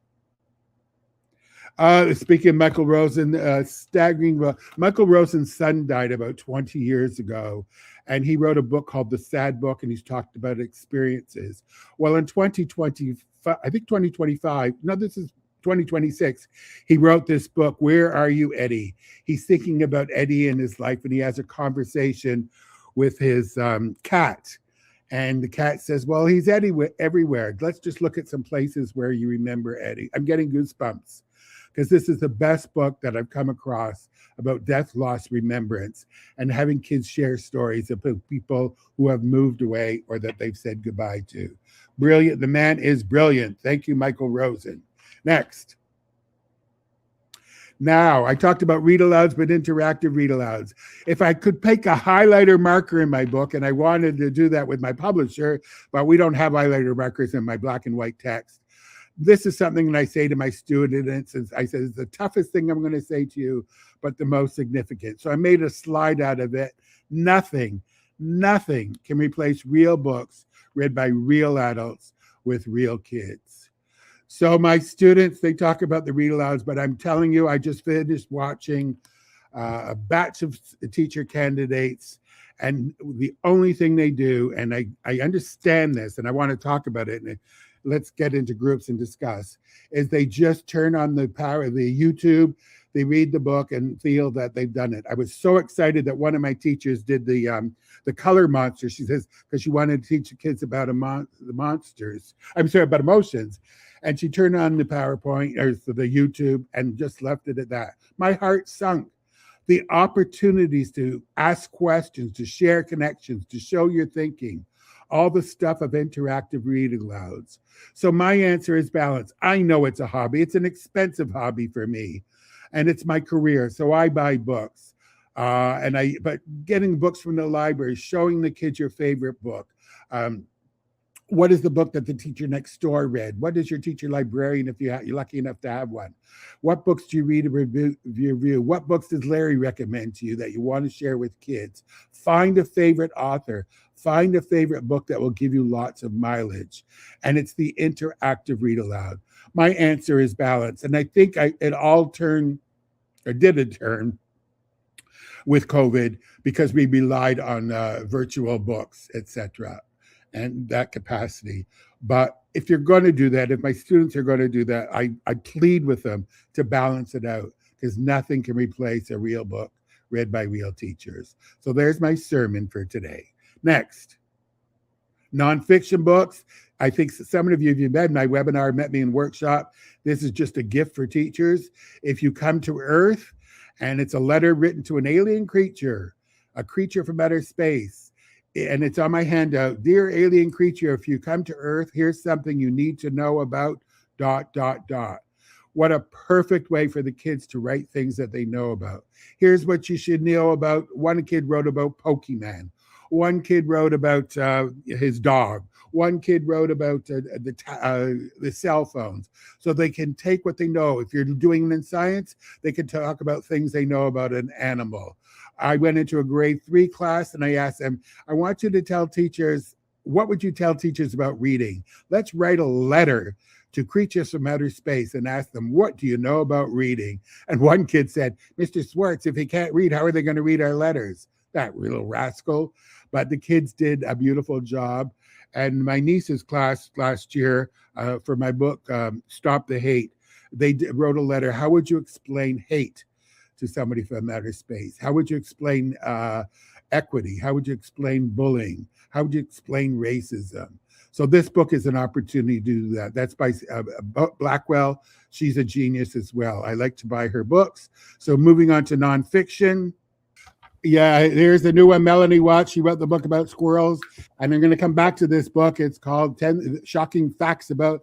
Speaking of Michael Rosen, staggering. Michael Rosen's son died about 20 years ago, and he wrote a book called The Sad Book, and he's talked about experiences. Well, in 2026, he wrote this book, Where Are You, Eddie? He's thinking about Eddie in his life, and he has a conversation with his cat. And the cat says, well, he's Eddie everywhere. Let's just look at some places where you remember Eddie. I'm getting goosebumps, because this is the best book that I've come across about death, loss, remembrance, and having kids share stories about people who have moved away or that they've said goodbye to. Brilliant. The man is brilliant. Thank you, Michael Rosen. Next. Now, I talked about read-alouds, but interactive read-alouds. If I could pick a highlighter marker in my book, and I wanted to do that with my publisher, but we don't have highlighter markers in my black and white text, this is something that I say to my students. I said, it's the toughest thing I'm going to say to you, but the most significant. So I made a slide out of it. Nothing Nothing can replace real books read by real adults with real kids. So my students, they talk about the read alouds, but I'm telling you, I just finished watching a batch of teacher candidates, and the only thing they do, and I understand this, and I want to talk about it, and let's get into groups and discuss, is they just turn on the power of the YouTube, they read the book and feel that they've done it. I was so excited that one of my teachers did the color monster. She says, because she wanted to teach the kids about the monsters. I'm sorry, about emotions. And she turned on the PowerPoint or the YouTube and just left it at that. My heart sunk. The opportunities to ask questions, to share connections, to show your thinking, all the stuff of interactive reading alouds. So my answer is balance. I know it's a hobby. It's an expensive hobby for me, and it's my career. So I buy books, but getting books from the library, showing the kids your favorite book. What is the book that the teacher next door read? What is your teacher librarian if you're lucky enough to have one? What books do you read and review? What books does Larry recommend to you that you want to share with kids? Find a favorite author. Find a favorite book that will give you lots of mileage. And it's the interactive read aloud. My answer is balance. And I think it all turned, or did a turn, with COVID because we relied on virtual books, etc., and that capacity. But if you're going to do that, if my students are going to do that, I plead with them to balance it out, because nothing can replace a real book read by real teachers. So there's my sermon for today. Next, nonfiction books. I think some of you, if you've met my webinar, met me in workshop, this is just a gift for teachers. If you come to Earth, and it's a letter written to an alien creature, a creature from outer space, and it's on my handout. Dear alien creature, if you come to Earth, here's something you need to know about ... What a perfect way for the kids to write things that they know about. Here's what you should know about. One kid wrote about Pokemon. One kid wrote about his dog. One kid wrote about the cell phones. So they can take what they know. If you're doing it in science, they can talk about things they know about an animal. I went into a grade 3 class and I asked them, I want you to tell teachers, what would you tell teachers about reading? Let's write a letter to creatures from outer space and ask them, what do you know about reading? And one kid said, Mr. Swartz, if he can't read, how are they going to read our letters? That little rascal. But the kids did a beautiful job. And my niece's class last year for my book, Stop the Hate, they wrote a letter. How would you explain hate to somebody from outer space? How would you explain equity? How would you explain bullying? How would you explain racism? So this book is an opportunity to do that. That's by Blackwell. She's a genius as well. I like to buy her books. So moving on to nonfiction. Yeah, there's the new one, Melanie Watts. She wrote the book about squirrels. And I'm going to come back to this book. It's called 10 Shocking Facts About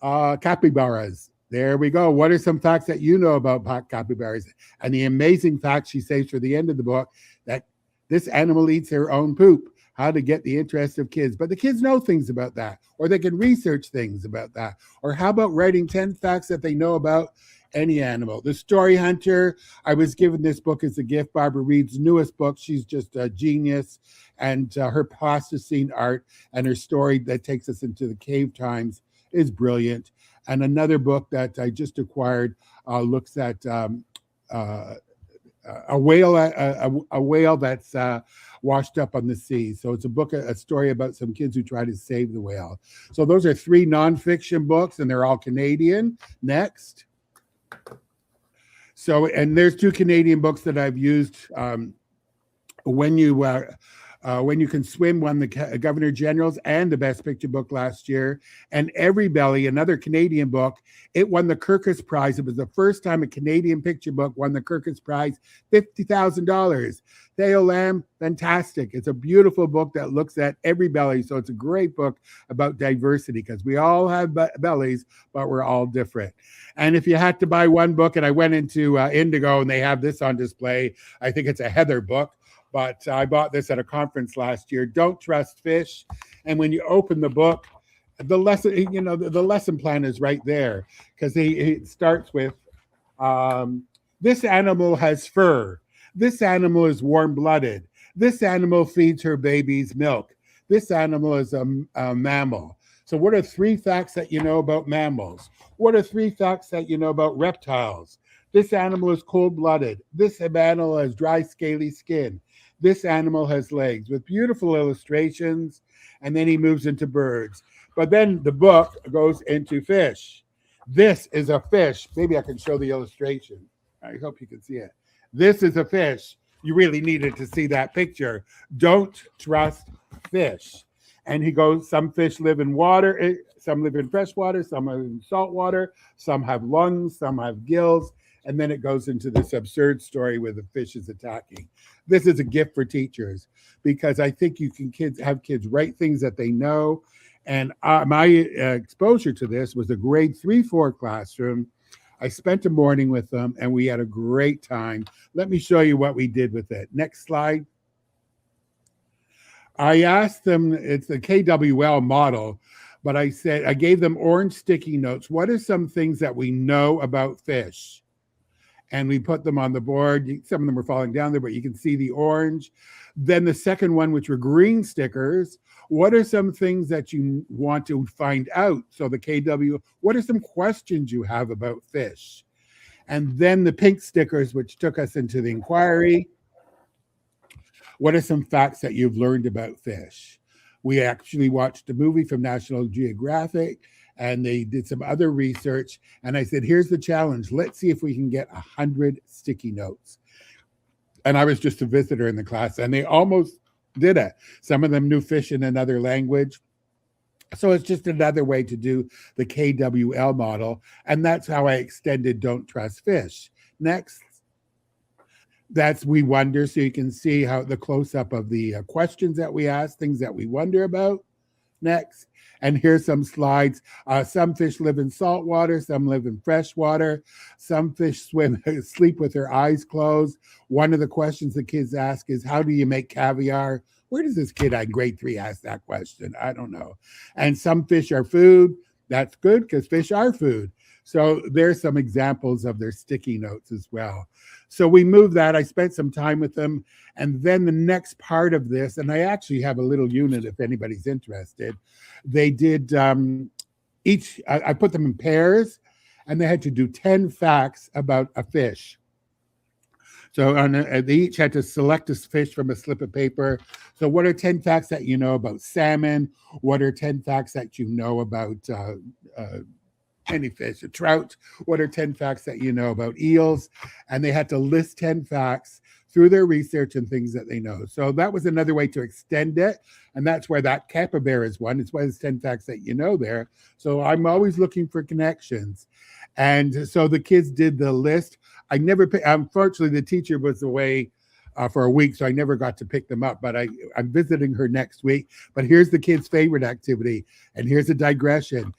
Capybaras. There we go. What are some facts that you know about capybaras? And the amazing fact she saves for the end of the book, that this animal eats their own poop. How to get the interest of kids. But the kids know things about that, or they can research things about that. Or how about writing 10 facts that they know about any animal? The Story Hunter, I was given this book as a gift, Barbara Reed's newest book. She's just a genius. And her plasticine art and her story that takes us into the cave times is brilliant. And another book that I just acquired looks at a whale that's washed up on the sea. So it's a story about some kids who try to save the whale. So those are 3 nonfiction books, and they're all Canadian. Next. So, and there's 2 Canadian books that I've used. When You Can Swim won the Governor General's and the Best Picture book last year. And Every Belly, another Canadian book, it won the Kirkus Prize. It was the first time a Canadian picture book won the Kirkus Prize, $50,000. Theo Lamb, fantastic. It's a beautiful book that looks at every belly. So it's a great book about diversity, because we all have bellies, but we're all different. And if you had to buy one book, and I went into Indigo and they have this on display, I think it's a Heather book. But I bought this at a conference last year, Don't Trust Fish. And when you open the book, the lesson, the lesson plan is right there, because it starts with, this animal has fur. This animal is warm-blooded. This animal feeds her babies milk. This animal is a mammal. So, what are 3 facts that you know about mammals? What are 3 facts that you know about reptiles? This animal is cold blooded. This animal has dry, scaly skin. This animal has legs with beautiful illustrations. And then he moves into birds. But then the book goes into fish. This is a fish. Maybe I can show the illustration. I hope you can see it. This is a fish. You really needed to see that picture. Don't trust fish. And he goes, some fish live in water, some live in fresh water, some live in salt water, some have lungs, some have gills. And then it goes into this absurd story where the fish is attacking. This is a gift for teachers because I think you can have kids write things that they know. And my exposure to this was a grade 3-4 classroom. I spent a morning with them and we had a great time. Let me show you what we did with it. Next slide. I asked them, it's the KWL model, but I gave them orange sticky notes. What are some things that we know about fish? And we put them on the board. Some of them were falling down there, but you can see the orange. Then the second one, which were green stickers. What are some things that you want to find out? So the KW, what are some questions you have about fish? And then the pink stickers, which took us into the inquiry. What are some facts that you've learned about fish? We actually watched a movie from National Geographic and they did some other research. And I said, here's the challenge. Let's see if we can get 100 sticky notes. And I was just a visitor in the class and they almost did it. Some of them knew fish in another language. So it's just another way to do the KWL model. And that's how I extended Don't Trust Fish. Next. That's We Wonder. So you can see how the close-up of the questions that we ask, things that we wonder about. Next. And here's some slides. Some fish live in salt water. Some live in fresh water. Some fish sleep with their eyes closed. One of the questions the kids ask is, how do you make caviar? Where does this kid on grade 3 ask that question? I don't know. And some fish are food. That's good because fish are food. So there's some examples of their sticky notes as well. So we moved that. I spent some time with them. And then the next part of this, and I actually have a little unit if anybody's interested. They did I put them in pairs and they had to do 10 facts about a fish. So they each had to select a fish from a slip of paper. So what are 10 facts that you know about salmon? What are 10 facts that you know about any fish, a trout? What are 10 facts that you know about eels? And they had to list 10 facts through their research and things that they know. So that was another way to extend it. And that's where that capybara is one. It's why there's 10 facts that you know there. So I'm always looking for connections. And so the kids did the list. I never, unfortunately, the teacher was away for a week, so I never got to pick them up, but I'm visiting her next week. But here's the kids' favorite activity. And here's a digression.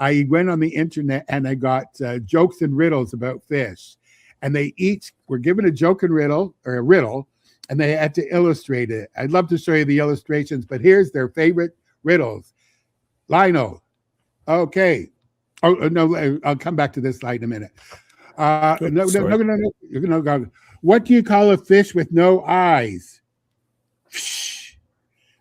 I went on the internet and I got jokes and riddles about fish. And they each were given a joke and riddle, or a riddle, and they had to illustrate it. I'd love to show you the illustrations, but here's their favorite riddles. Lionel. Okay. Oh, no, I'll come back to this slide in a minute. No. What do you call a fish with no eyes?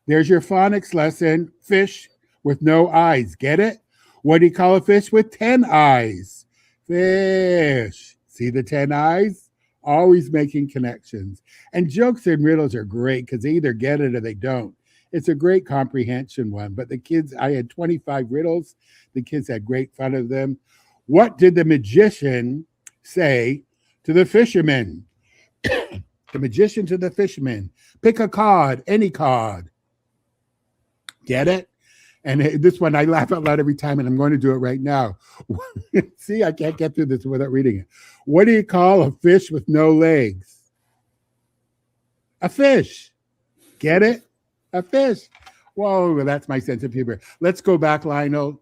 There's your phonics lesson. Fish with no eyes. Get it? What do you call a fish with 10 eyes? Fish. See the 10 eyes? Always making connections. And jokes and riddles are great because they either get it or they don't. It's a great comprehension one. But the kids, I had 25 riddles. The kids had great fun of them. What did the magician say to the fisherman? The magician to the fisherman. Pick a card, any card. Get it? And this one, I laugh out loud every time, and I'm going to do it right now. See, I can't get through this without reading it. What do you call a fish with no legs? A fish. Get it? A fish. Whoa, that's my sense of humor. Let's go back, Lionel.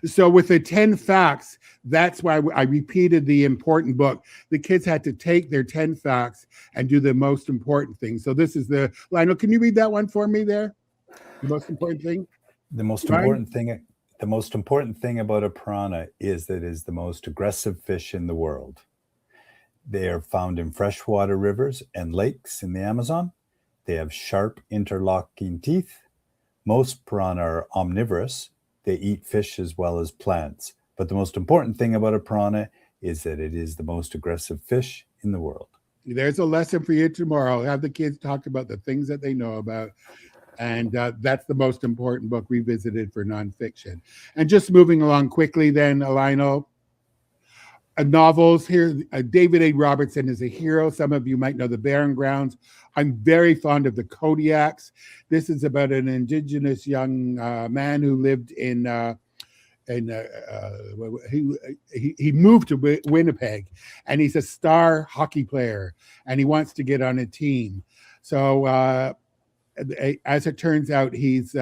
So with the 10 facts, that's why I repeated the important book. The kids had to take their 10 facts and do the most important thing. So this is the, Lionel, can you read that one for me there? The most important thing? The most important thing about a piranha is that it is the most aggressive fish in the world. They are found in freshwater rivers and lakes in the Amazon. They have sharp interlocking teeth. Most piranha are omnivorous. They eat fish as well as plants. But the most important thing about a piranha is that it is the most aggressive fish in the world. There's a lesson for you tomorrow. Have the kids talk about the things that they know about. And that's the most important book revisited for nonfiction. And just moving along quickly then, Lionel, novels here. David A. Robertson is a hero. Some of you might know the Barren Grounds. I'm very fond of the Kodiaks. This is about an indigenous young man who lived in he moved to Winnipeg, and he's a star hockey player, and he wants to get on a team. So as it turns out, it's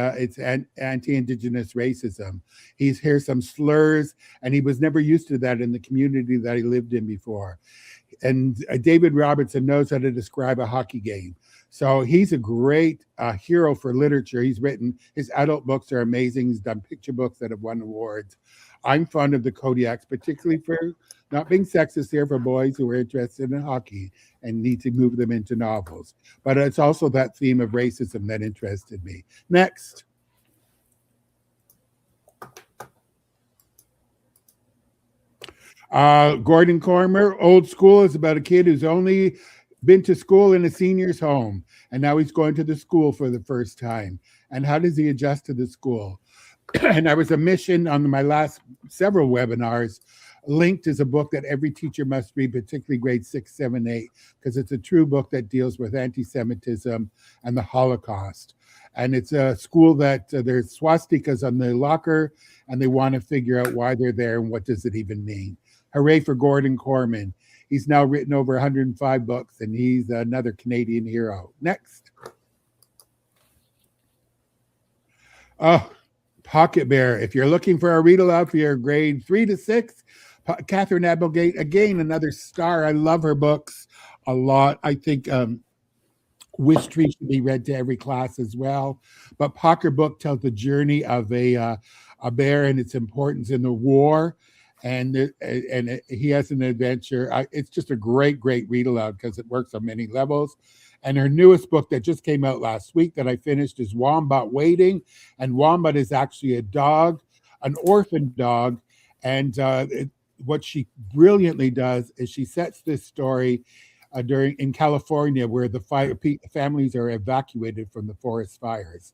anti-Indigenous racism. He hears some slurs, and he was never used to that in the community that he lived in before. And David Robertson knows how to describe a hockey game. So he's a great hero for literature. He's written, his adult books are amazing. He's done picture books that have won awards. I'm fond of the Kodiaks, particularly for not being sexist here, for boys who are interested in hockey and need to move them into novels. But it's also that theme of racism that interested me. Next. Gordon Cormer, Old School, is about a kid who's only been to school in a senior's home, and now he's going to the school for the first time. And how does he adjust to the school? And I was a mission on my last several webinars. Linked is a book that every teacher must read, particularly grade 6, 7, 8, because it's a true book that deals with anti-Semitism and the Holocaust. And it's a school that there's swastikas on the locker, and they want to figure out why they're there and what does it even mean. Hooray for Gordon Corman. He's now written over 105 books, and he's another Canadian hero. Next. Oh, Pocket Bear. If you're looking for a read aloud for your grade 3 to 6, Catherine Applegate, again, another star. I love her books a lot. I think Wish Tree should be read to every class as well. But Pocket Book tells the journey of a bear and its importance in the war. And he has an adventure. It's just a great read aloud because it works on many levels. And her newest book that just came out last week that I finished is Wombat Waiting. And Wombat is actually a dog, an orphan dog. And what she brilliantly does is she sets this story in California, where the families are evacuated from the forest fires.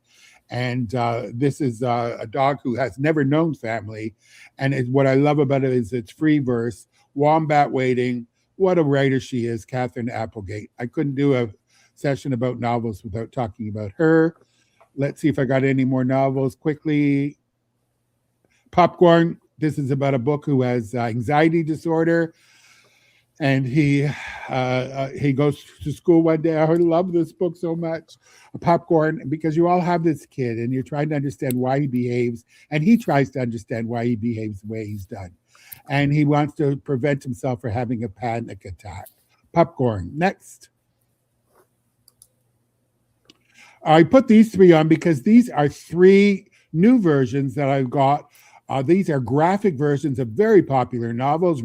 And this is a dog who has never known family. And what I love about it is it's free verse. Wombat Waiting. What a writer she is, Catherine Applegate. I couldn't do a session about novels without talking about her. Let's see if I got any more novels quickly. Popcorn. This is about a book who has anxiety disorder. And he goes to school one day. I love this book so much. Popcorn, because you all have this kid and you're trying to understand why he behaves. And he tries to understand why he behaves the way he's done. And he wants to prevent himself from having a panic attack. Popcorn. Next. I put these 3 on because these are 3 new versions that I've got. These are graphic versions of very popular novels.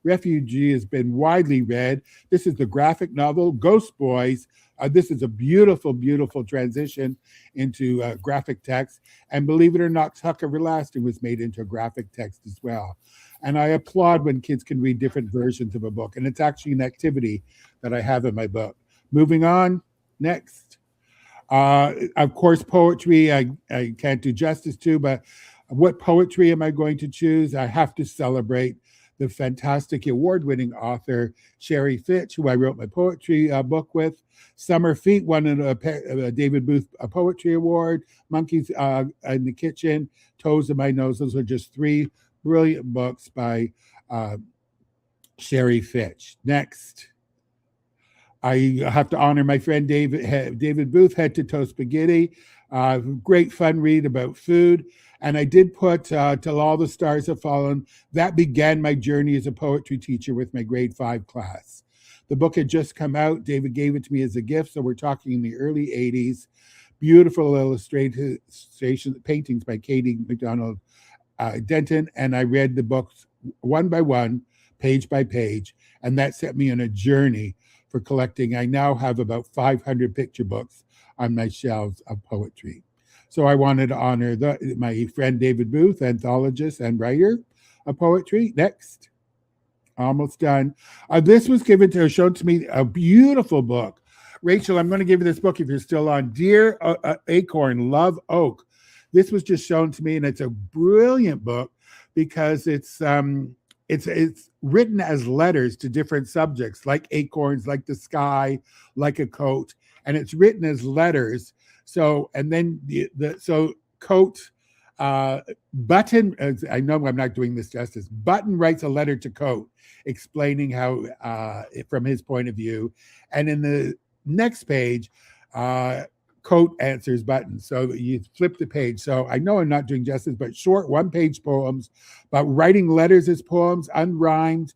Refugee has been widely read. This is the graphic novel, Ghost Boys. This is a beautiful, beautiful transition into graphic text. And believe it or not, Tuck Everlasting was made into a graphic text as well. And I applaud when kids can read different versions of a book. And it's actually an activity that I have in my book. Moving on, next. Of course, poetry, I can't do justice to, but what poetry am I going to choose? I have to celebrate the fantastic award-winning author, Sherry Fitch, who I wrote my poetry book with. Summer Feet won a David Booth Poetry Award. Monkeys in the Kitchen, Toes in My Nose. Those are just 3 brilliant books by Sherry Fitch. Next. I have to honor my friend David Booth, Head to Toe Spaghetti. Great fun read about food. And I did put Till All the Stars Have Fallen. That began my journey as a poetry teacher with my grade 5 class. The book had just come out. David gave it to me as a gift. So we're talking in the early 80s. Beautiful illustration paintings by Katie McDonald Denton. And I read the books one by one, page by page. And that set me on a journey for collecting. I now have about 500 picture books on my shelves of poetry. So I wanted to honor my friend David Booth, anthologist and writer of poetry. Next. Almost done. This was shown to me, a beautiful book. Rachel, I'm going to give you this book if you're still on. Dear Acorn, Love Oak. This was just shown to me, and it's a brilliant book because it's written as letters to different subjects, like acorns, like the sky, like a coat, and it's written as letters. So, and then coat. Button, I know I'm not doing this justice. Button writes a letter to Coat explaining how, from his point of view. And in the next page, Coat answers Button. So you flip the page. So I know I'm not doing justice, but short one-page poems about writing letters as poems, unrhymed,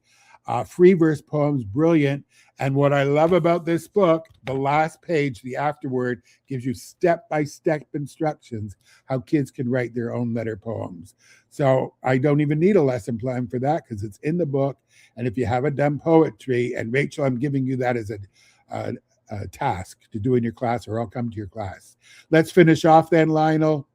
free verse poems, brilliant. And what I love about this book, the last page, the afterword, gives you step-by-step instructions how kids can write their own letter poems. So I don't even need a lesson plan for that because it's in the book. And if you haven't done poetry, and Rachel, I'm giving you that as a task to do in your class, or I'll come to your class. Let's finish off then, Lionel.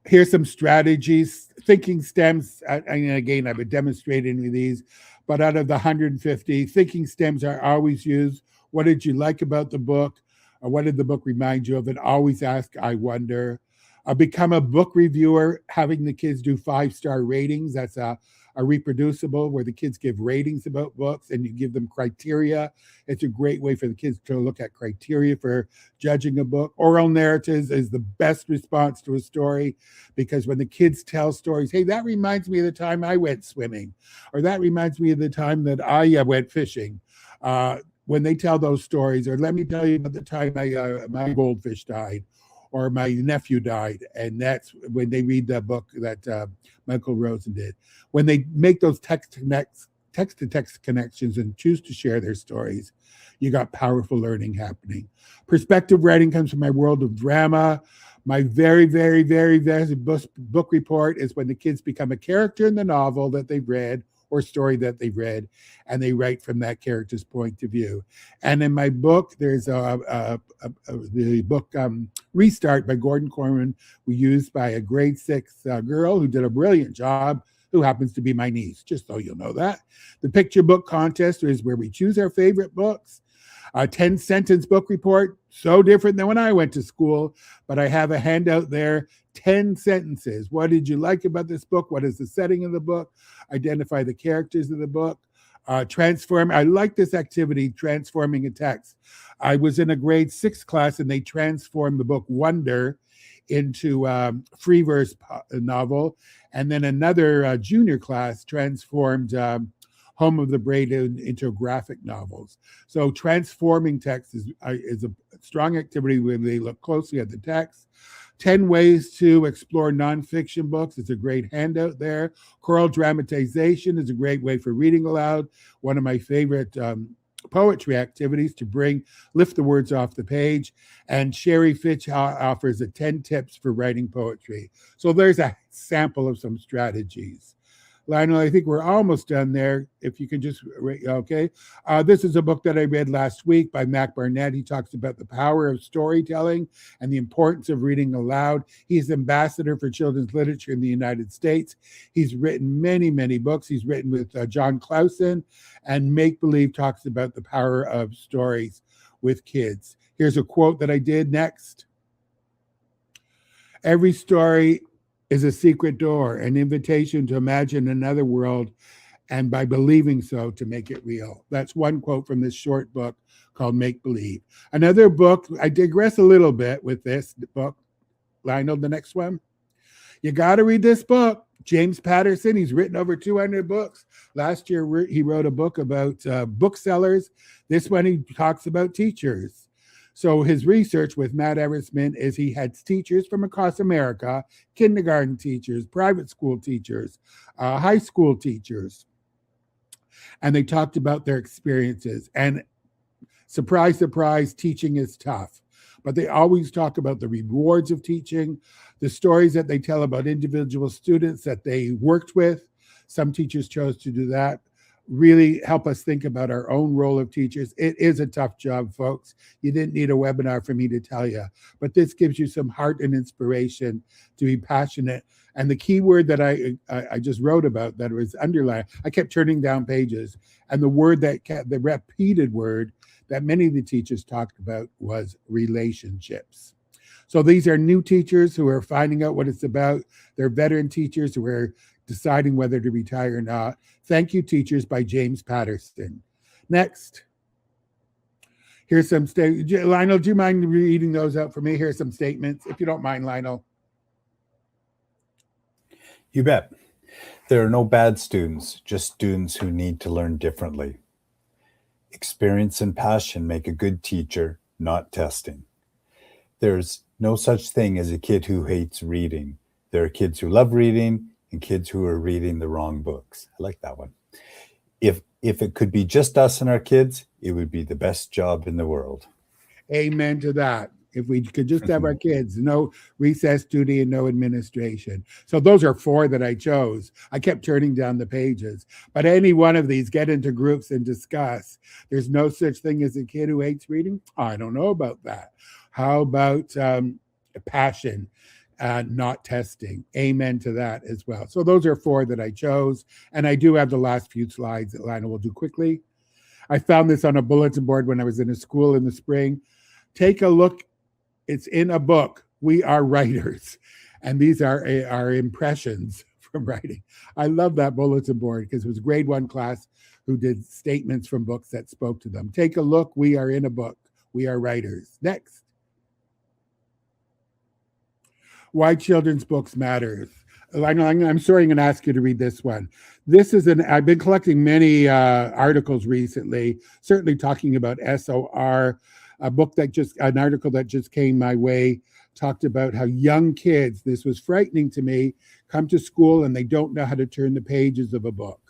Here's some strategies. Thinking stems, and again, I've been demonstrating these, but out of the 150, thinking stems are always used. What did you like about the book? Or what did the book remind you of? And always ask, I wonder. Become a book reviewer, having the kids do 5-star ratings. That's a reproducible, where the kids give ratings about books and you give them criteria. It's a great way for the kids to look at criteria for judging a book. Oral narratives is the best response to a story, because when the kids tell stories, hey, that reminds me of the time I went swimming, or that reminds me of the time that I went fishing. When they tell those stories, or let me tell you about the time my goldfish died, or my nephew died. And that's when they read the book that Michael Rosen did. When they make those text-to-text connections and choose to share their stories, you got powerful learning happening. Perspective writing comes from my world of drama. My very, very, very best book report is when the kids become a character in the novel that they've read, or story that they've read, and they write from that character's point of view. And in my book, there's the book Restart by Gordon Corman, we used by a grade 6 girl who did a brilliant job, who happens to be my niece, just so you'll know that. The picture book contest is where we choose our favorite books. A 10-sentence book report, so different than when I went to school, but I have a handout there, 10 sentences. What did you like about this book? What is the setting of the book? Identify the characters of the book. Transform. I like this activity, transforming a text. I was in a grade 6 class and they transformed the book Wonder into free verse novel. And then another junior class transformed Home of the Brave into graphic novels. So transforming text is a strong activity where they look closely at the text. 10 ways to explore nonfiction books. It's a great handout there. Choral dramatization is a great way for reading aloud. One of my favorite poetry activities to lift the words off the page. And Sherry Fitch offers 10 tips for writing poetry. So there's a sample of some strategies. Lionel, I think we're almost done there. If you can just, okay. This is a book that I read last week by Mac Barnett. He talks about the power of storytelling and the importance of reading aloud. He's ambassador for children's literature in the United States. He's written many, many books. He's written with John Clausen, and Make Believe talks about the power of stories with kids. Here's a quote that I did next. Every story is a secret door, an invitation to imagine another world, and by believing so, to make it real. That's one quote from this short book called Make Believe. Another book, I digress a little bit with this book. Lionel, the next one. You got to read this book. James Patterson, he's written over 200 books. Last year, he wrote a book about booksellers. This one, he talks about teachers. So his research with Matt Eversman is he had teachers from across America, kindergarten teachers, private school teachers, high school teachers, and they talked about their experiences. And surprise, surprise, teaching is tough. But they always talk about the rewards of teaching, the stories that they tell about individual students that they worked with. Some teachers chose to do that. really help us think about our own role of teachers. It is a tough job, folks. You didn't need a webinar for me to tell you, but this gives you some heart and inspiration to be passionate. And the key word that I just wrote about that was underlined, I kept turning down pages, and the word that the repeated word that many of the teachers talked about was relationships. So these are new teachers who are finding out what it's about. They're veteran teachers who are deciding whether to retire or not. Thank You, Teachers by James Patterson. Next. Here's some statements. Lionel, do you mind reading those out for me? Here's some statements, if you don't mind, Lionel. You bet. There are no bad students, just students who need to learn differently. Experience and passion make a good teacher, not testing. There's no such thing as a kid who hates reading. There are kids who love reading and kids who are reading the wrong books. I like that one. If it could be just us and our kids, it would be the best job in the world. Amen to that. If we could just have our kids, no recess duty and no administration. So those are 4 that I chose. I kept turning down the pages, but any one of these, get into groups and discuss. There's no such thing as a kid who hates reading. I don't know about that. How about passion, not testing? Amen to that as well. So those are 4 that I chose. And I do have the last few slides that Lionel will do quickly. I found this on a bulletin board when I was in a school in the spring. Take a look. It's in a book. We are writers. And these are our impressions from writing. I love that bulletin board because it was a grade 1 class who did statements from books that spoke to them. Take a look. We are in a book. We are writers. Next. Why children's books matter. I'm sorry, I'm going to ask you to read this one. This is I've been collecting many articles recently, certainly talking about SOR, an article that just came my way, talked about how young kids, this was frightening to me, come to school and they don't know how to turn the pages of a book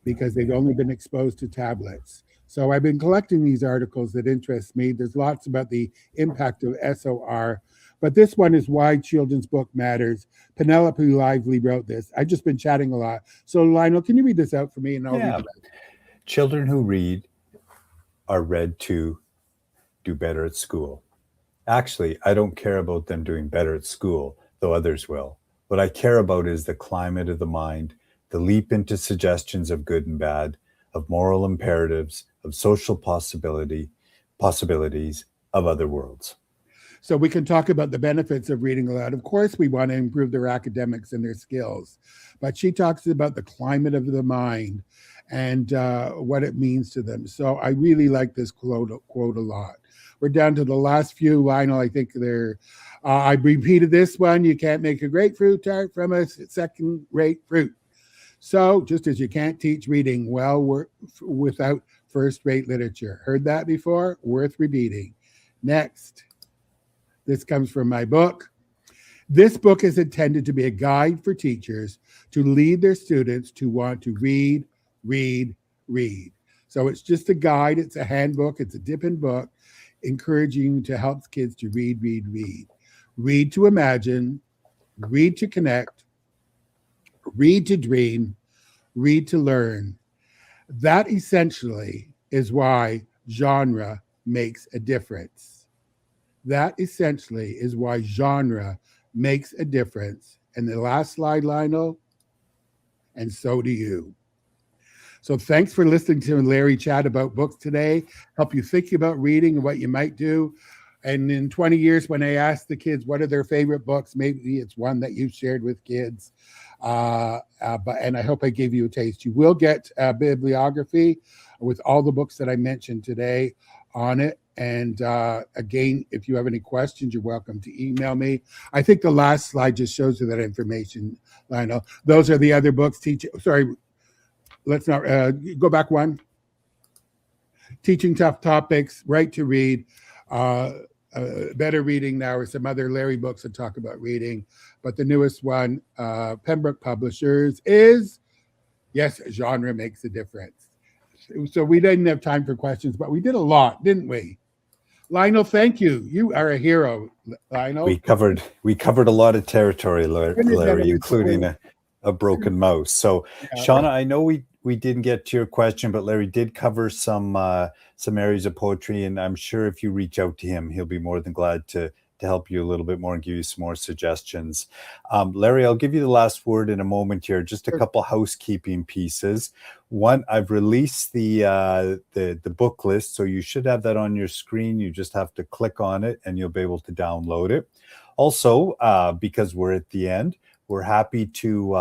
because they've only been exposed to tablets. So I've been collecting these articles that interest me. There's lots about the impact of SOR, but this one is Why Children's Book Matters. Penelope Lively wrote this. I've just been chatting a lot. So Lionel, can you read this out for me? And I'll read it. Children who read are read to do better at school. Actually, I don't care about them doing better at school, though others will. What I care about is the climate of the mind, the leap into suggestions of good and bad, of moral imperatives, of social possibilities, of other worlds. So we can talk about the benefits of reading aloud. Of course, we want to improve their academics and their skills, but she talks about the climate of the mind and what it means to them. So I really like this quote a lot. We're down to the last few. Lionel, I think I repeated this one. You can't make a grapefruit tart from a second-rate fruit. So just as you can't teach reading well without first-rate literature. Heard that before? Worth repeating. Next. This comes from my book. This book is intended to be a guide for teachers to lead their students to want to read, read, read. So it's just a guide. It's a handbook. It's a dipping book, encouraging to help kids to read, read, read. Read to imagine, read to connect, read to dream, read to learn. That essentially is why genre makes a difference. That essentially is why genre makes a difference. And the last slide, Lionel, and so do you. So thanks for listening to Larry chat about books today, help you think about reading and what you might do. And in 20 years, when I ask the kids what are their favorite books, maybe it's one that you've shared with kids. And I hope I gave you a taste. You will get a bibliography with all the books that I mentioned today on it. And again, if you have any questions, you're welcome to email me. I think the last slide just shows you that information, Lionel. Those are the other books. Let's not go back one. Teaching Tough Topics, Right to Read, Better Reading Now, or some other Larry books that talk about reading. But the newest one, Pembroke Publishers, is, yes, genre makes a difference. So we didn't have time for questions, but we did a lot, didn't we? Lionel, thank you. You are a hero, Lionel. We covered a lot of territory, Larry, including a broken mouse. So, yeah. Shauna, I know didn't get to your question, but Larry did cover some areas of poetry, and I'm sure if you reach out to him, he'll be more than glad to help you a little bit more and give you some more suggestions. Larry, I'll give you the last word in a moment here. Just a couple housekeeping pieces. One, I've released the book list, so you should have that on your screen. You just have to click on it, and you'll be able to download it. Also, because we're at the end, we're happy to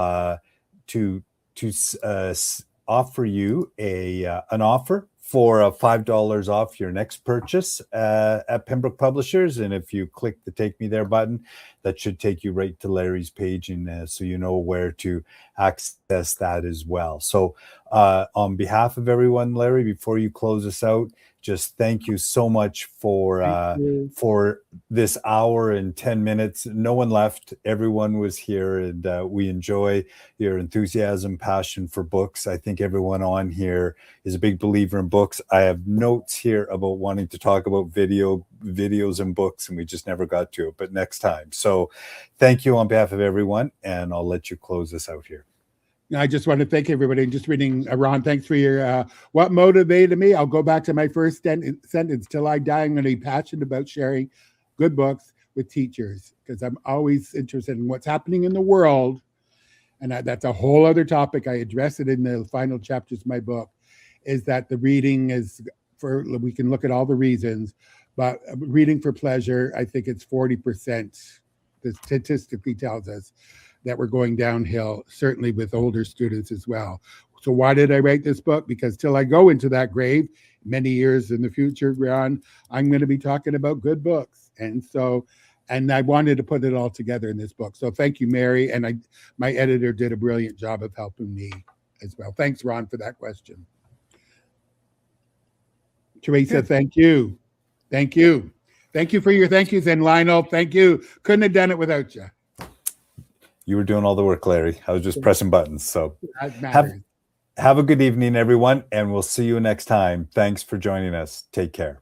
offer you an offer for $5 off your next purchase at Pembroke Publishers. And if you click the Take Me There button, that should take you right to Larry's page, and so you know where to access that as well. So on behalf of everyone, Larry, before you close us out, just thank you so much for this hour and 10 minutes. No one left. Everyone was here, and we enjoy your enthusiasm, passion for books. I think everyone on here is a big believer in books. I have notes here about wanting to talk about videos and books, and we just never got to it, but next time. So thank you on behalf of everyone, and I'll let you close this out here. I just want to thank everybody. Just reading, Ron, thanks for your, what motivated me. I'll go back to my first sentence. Till I die, I'm going to be passionate about sharing good books with teachers, because I'm always interested in what's happening in the world. And that's a whole other topic. I address it in the final chapters of my book, is that the reading is we can look at all the reasons, but reading for pleasure, I think it's 40%. The statistically tells us that we're going downhill, certainly with older students as well. So why did I write this book? Because till I go into that grave, many years in the future, Ron, I'm going to be talking about good books. And I wanted to put it all together in this book. So thank you, Mary. And my editor did a brilliant job of helping me as well. Thanks, Ron, for that question. Teresa, thank you. Thank you. Thank you for your thank yous. And Lionel, thank you. Couldn't have done it without you. You were doing all the work, Larry. I was just pressing buttons. So have a good evening, everyone, and we'll see you next time. Thanks for joining us. Take care.